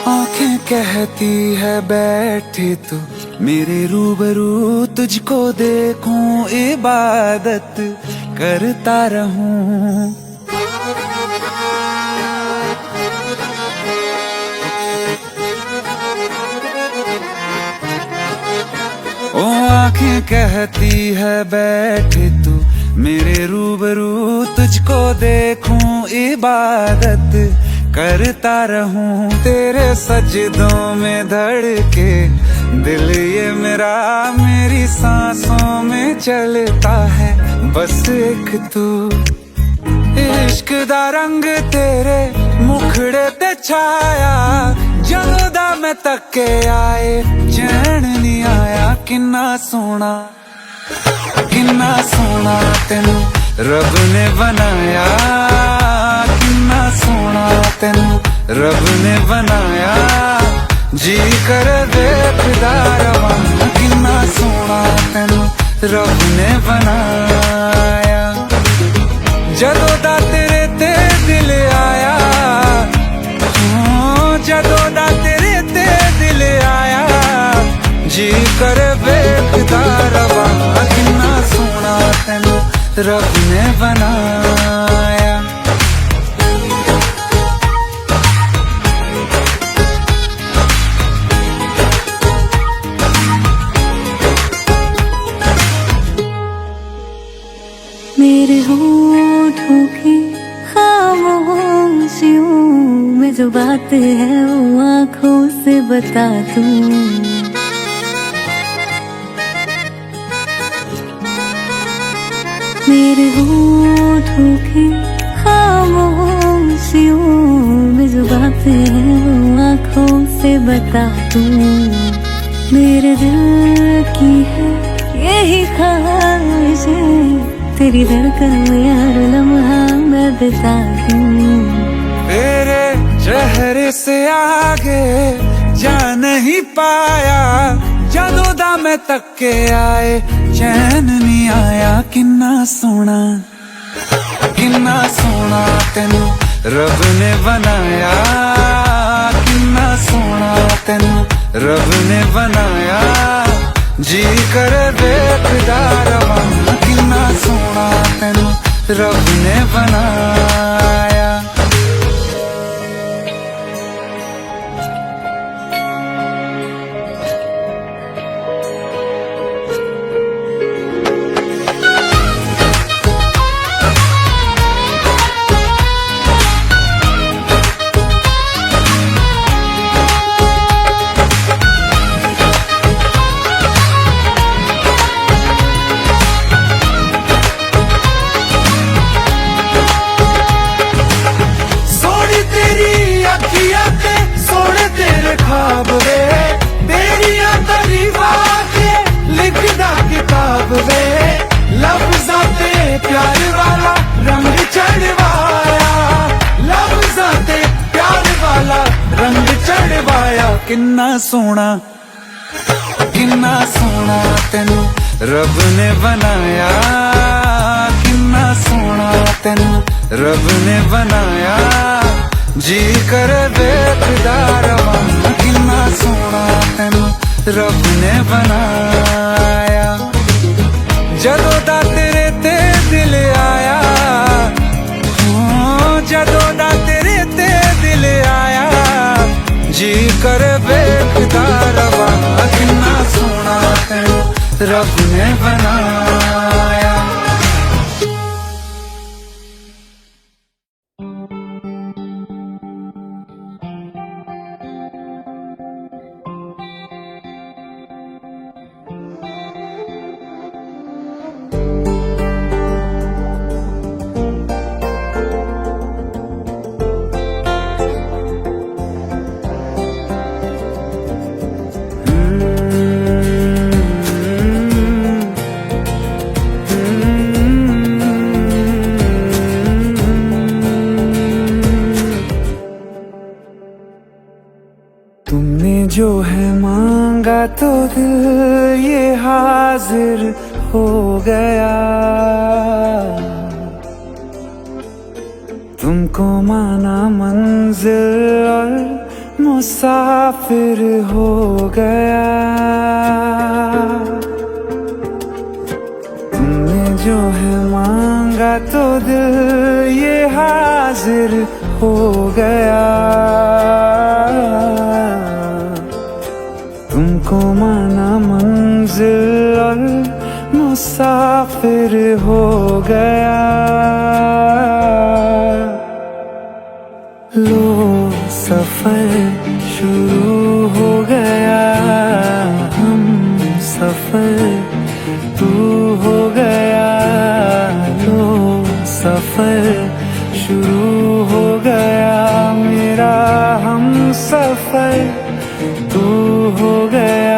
आंखें कहती है बैठे तो मेरे रूबरू, तुझको देखूं इबादत करता रहूं। ओ आंखें कहती है बैठे तू मेरे रूबरू, तुझको देखूं इबादत करता रहूं। तेरे सजदों में धड़के दिल ये मेरा, मेरी सांसों में चलता है बस एक तू। इश्क दा रंग तेरे मुखड़े ते छाया, ਜਦੋਂ ਦਾ मैं तके आए चैन नहीं आया। किन्ना सोना तेनू रब ने बनाया, किन्ना सोना तेनू रब ने बनाया। जी कर देखदा रवां, किन्ना सोना तेनू रब ने बनाया। जदों दा तेरे ते दिल आया, जदों दा तेरे ते दिल आया। जी कर देखदा रवां, किन्ना सोना तेनू रब ने बनाया। मेरे होठों की खामोशियों में जो बात है वो आँखों से बता दूं। मेरे होठों की खामोशियों में जो बात है वो आँखों से बता दूं। मेरे दिल की है यही ख्वाहिश है, तेरी धड़कन में हर लम्हा मैं बिता दूं। तेरे चेहरे से आगे जा नहीं पाया, जदों दा मैं तके आए चैन नहीं आया। किन्ना सोना तेनू रब ने बनाया, किन्ना सोना तेनू रब ने बनाया। जी करे बेकदार किन्ना सोना तेनू रब ने बनाया। ख्वाब वे तेरिया तारीफा के लिखदा किताब वे लफ्ज़ां ते प्यार वाला रंग चढ़वाया, लफ्ज़ां ते प्यार वाला रंग चढ़वाया। किन्ना सोना तेनू रब ने बनाया, किन्ना सोना तेनू रब ने बनाया। जी करे बेकदार किन्ना सोना तेनू रब ने बनाया। जदों दा तेरे ते दिल आया, जदों दा तेरे ते दिल आया। जी करे बेकदार किन्ना सोना तेनू रब ने बनाया। तुमने जो है मांगा तो दिल ये हाजिर हो गया। तुमको माना मंजिल और मुसाफिर हो गया। तुमने जो है मांगा तो दिल ये हाजिर हो गया। तुमको माना मंजिल और मुसाफिर हो गया। लो सफर शुरू हो गया, हम सफर तू हो गया। लो सफर शुरू हो गया, मेरा हम सफर तू हो गया।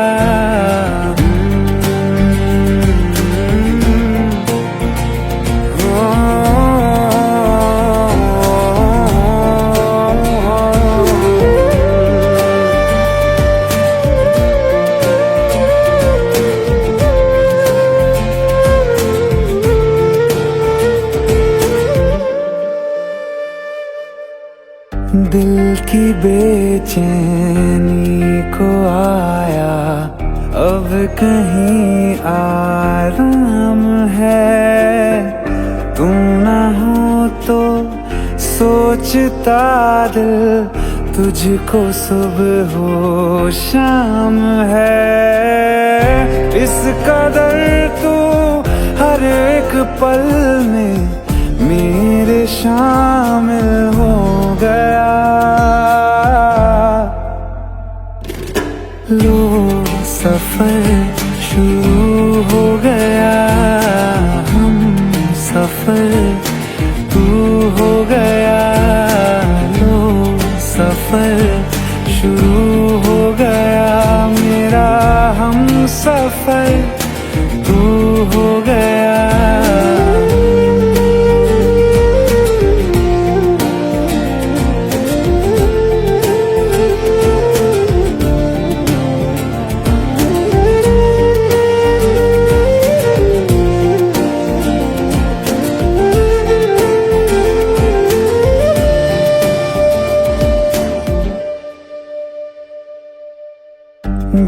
दिल की बेचैनी को आया अब कहीं आराम है। तू ना हो तो सोचता दिल तुझको सुबह हो शाम है। इस कदर तू हर एक पल में मेरे शामिल हो गया। लो सफर शुरू हो गया, हम सफर तू हो गया। लो सफर शुरू हो गया, मेरा हम सफर तू हो गया।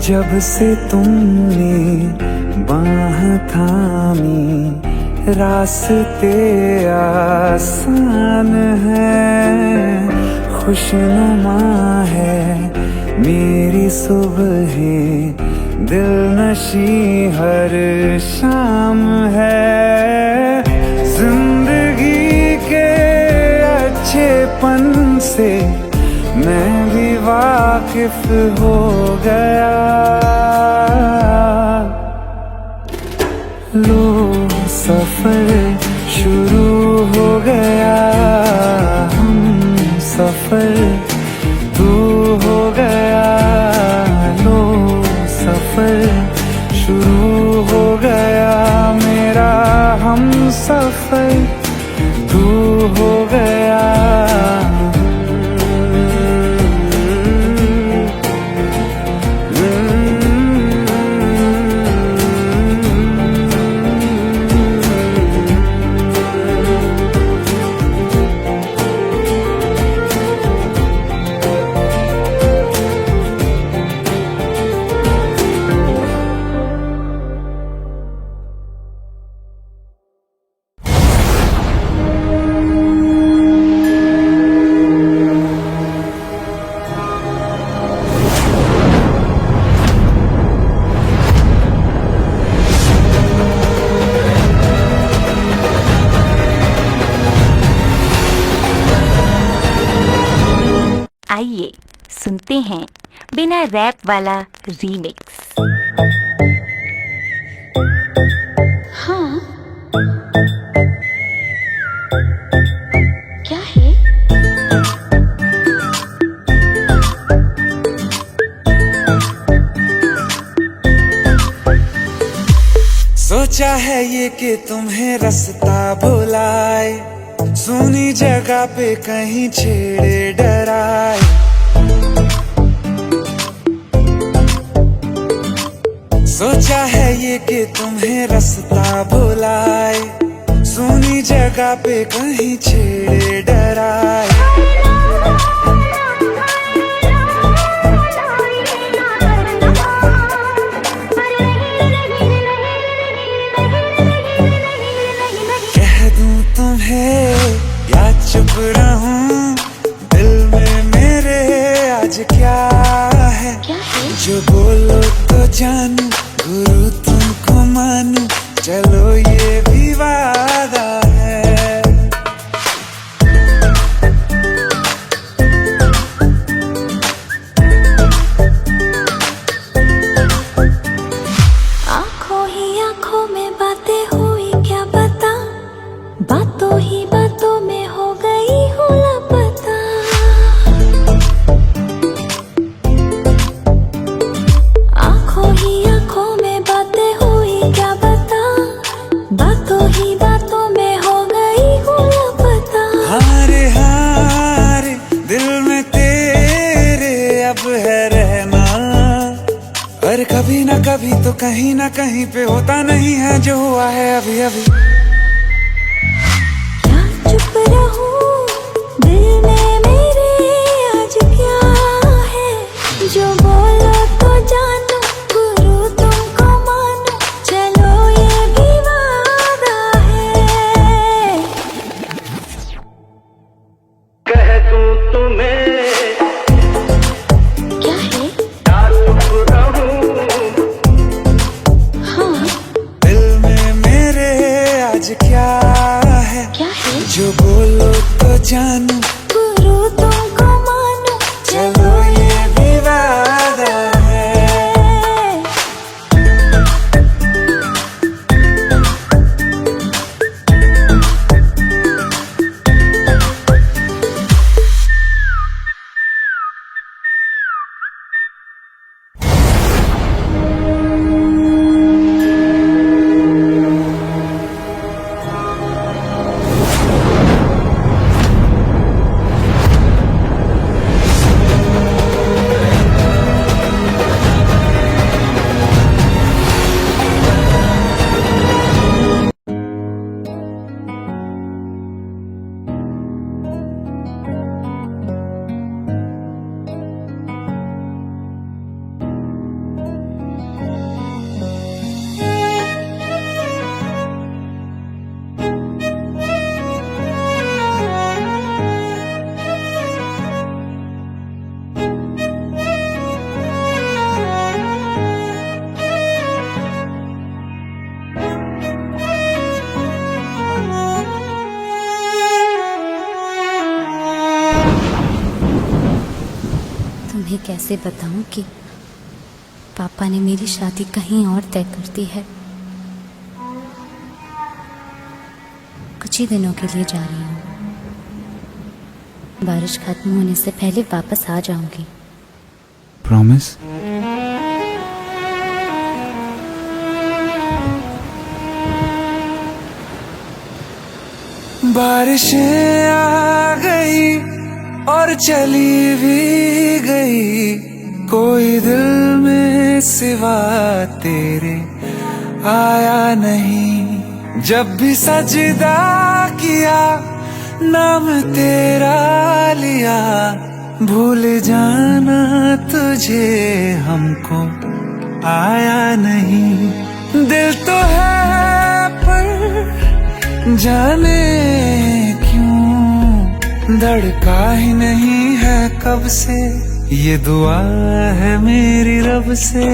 जब से तुमने बाह थामी रास्ते आसान है, खुशनुमा है मेरी सुबहें, दिल नशी हर शाम है। जिंदगी के अच्छेपन से मैं भी वाकिफ हो गया। लो सफर शुरू हो गया, हम सफर तू हो गया। लो सफर शुरू हो गया, मेरा हम सफर तू हो गया। आइए सुनते हैं बिना रैप वाला रीमिक्स। हाँ क्या है? सोचा है ये कि तुम्हें रास्ता भुलाए, सुनी जगह पे कहीं छेड़े डराए। सोचा है ये कि तुम्हें रास्ता भुलाए, सुनी जगह पे कहीं छेड़े डराए। कह दूं तुम्हें या चुप रहूं, दिल में मेरे आज क्या है? जो बोलो तो जानू, गुरु तुमको मानू, चलो ये भी वादा है। आंखों ही आंखों में बातें हुई क्या बता, बातों ही बातों में हो गई हूँ लापता। आंखों ही आंखों में बातें हुई क्या बता, बातों ही बातों में हो गई हूँ लापता। हारे हारे दिल में तेरे अब है रहना, और कभी ना कभी तो कहीं ना कहीं पे होता नहीं है जो हुआ है अभी अभी। क्या चुप रहूं, दिल में मेरे आज क्या है? जो बोलो तो जानू, गुरु तुमको मानू, चलो ये भी वादा है। कह दूं तुम्हें क्या है? या चुप रहूं, हाँ दिल में मेरे आज क्या है? क्या है? जो बोलो तो जानू, गुरु कैसे बताऊं कि पापा ने मेरी शादी कहीं और तय कर दी है। कुछ ही दिनों के लिए जा रही हूँ। बारिश खत्म होने से पहले वापस आ जाऊंगी। प्रॉमिस? बारिशें आ गई और चली भी गई, कोई दिल में सिवा तेरे आया नहीं। जब भी सजदा किया नाम तेरा लिया, भूल जाना तुझे हमको आया नहीं। दिल तो है पर जाने क्यों धड़का ही नहीं है कब से, ये दुआ है मेरी रब से।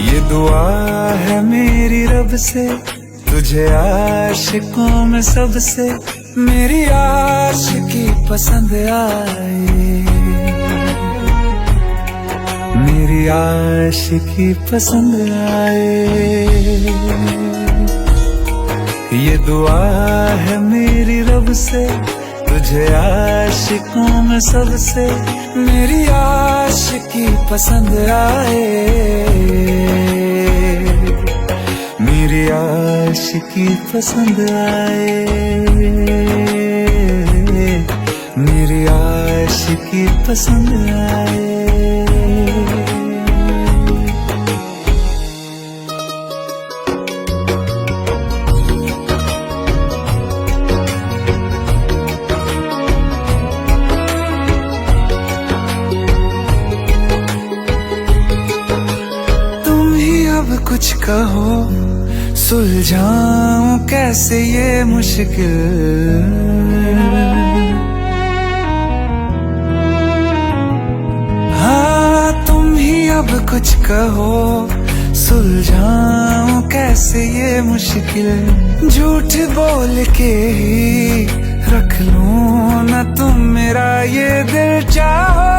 ये दुआ है मेरी रब से, तुझे आशिकों में सबसे मेरी आशिकी पसंद आए, मेरी आशिकी पसंद आए। ये दुआ है मेरी रब से, तुझे आशिकों में सबसे मेरी आशिकी पसंद आए, मेरी आशिकी पसंद आए, मेरी आशिकी पसंद आए। कुछ कहो सुलझाऊं कैसे ये मुश्किल, हाँ तुम ही अब कुछ कहो सुलझाऊं कैसे ये मुश्किल। झूठ बोल के ही रख लूं ना तुम मेरा ये दिल, चाहो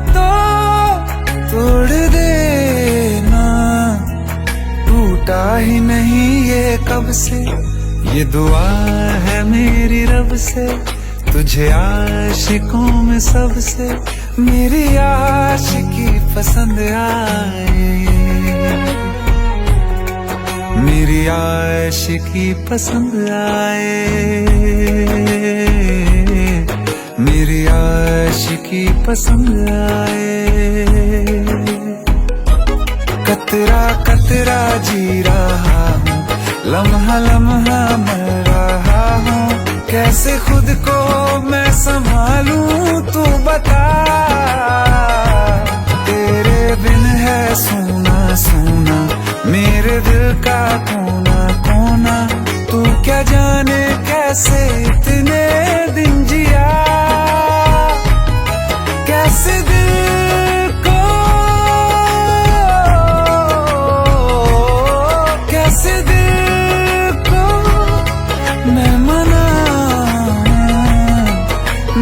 तो तोड़ देना, टूटा ही नहीं ये कब से। ये दुआ है मेरी रब से, तुझे आशिकों में सबसे मेरी आशिकी पसंद आए, मेरी आशिकी पसंद आए, मेरी आशिकी पसंद आए। कतरा कतरा जी रहा हूँ, लम्हा लम्हा मर रहा हूँ, कैसे खुद को मैं संभालूं तू बता। तेरे बिन है सोना सोना मेरे दिल का कोना कोना, तू क्या जाने कैसे इतने दिन जिया, कैसे दिल को कैसे दिल को मैं मनाऊं,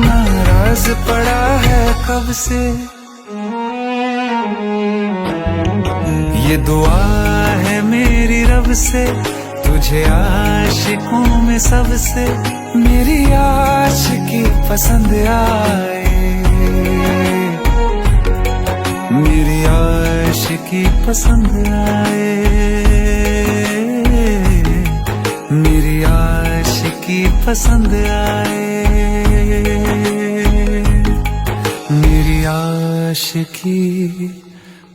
नाराज पड़ा है कब से। ये दुआ है मेरी रब से, तुझे आशिकों में सबसे मेरी आशिकी पसंद आए, मेरी आशिकी पसंद आए, मेरी आशिकी पसंद आए, मेरी आशिकी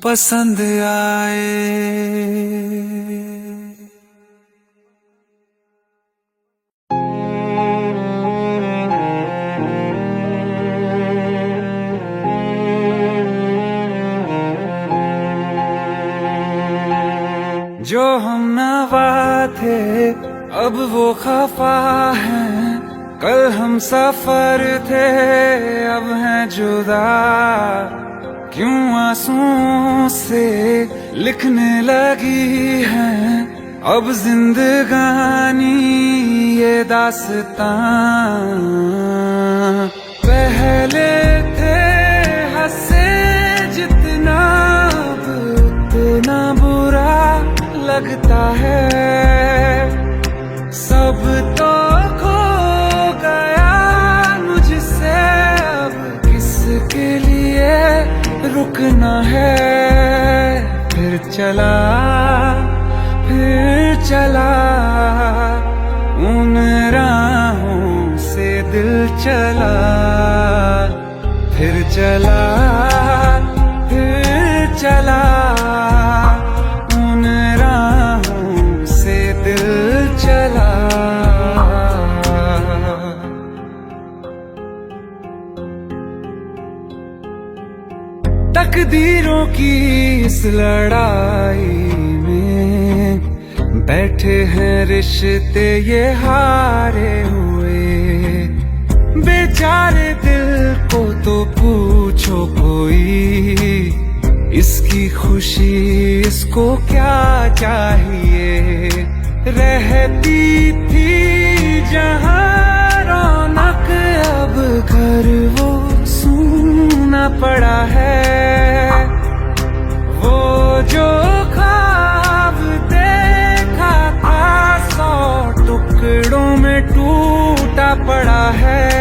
पसंद आए। जो हम नवा थे अब वो खफा हैं, कल हम सफर थे अब हैं जुदा, क्यों आंसुओं से लिखने लगी हैं अब जिंदगानी ये दास्तां पहले थे हंसे जितना अब उतना बुरा लगता है। सब तो खो गया मुझसे, अब किसके लिए रुकना है। फिर चला उन राहों से दिल चला। फिर चला उन राहों से दिल चला। तकदीरों की इस लड़ाई में बैठे हैं रिश्ते ये हारे हुए। बेचारे दिल को तो पूछो कोई, इसकी खुशी इसको क्या चाहिए। रहती थी जहां रौनक, अब घर वो सूना पड़ा है। वो जो ख्वाब देखा था 100 टुकड़ों में टूटा पड़ा है।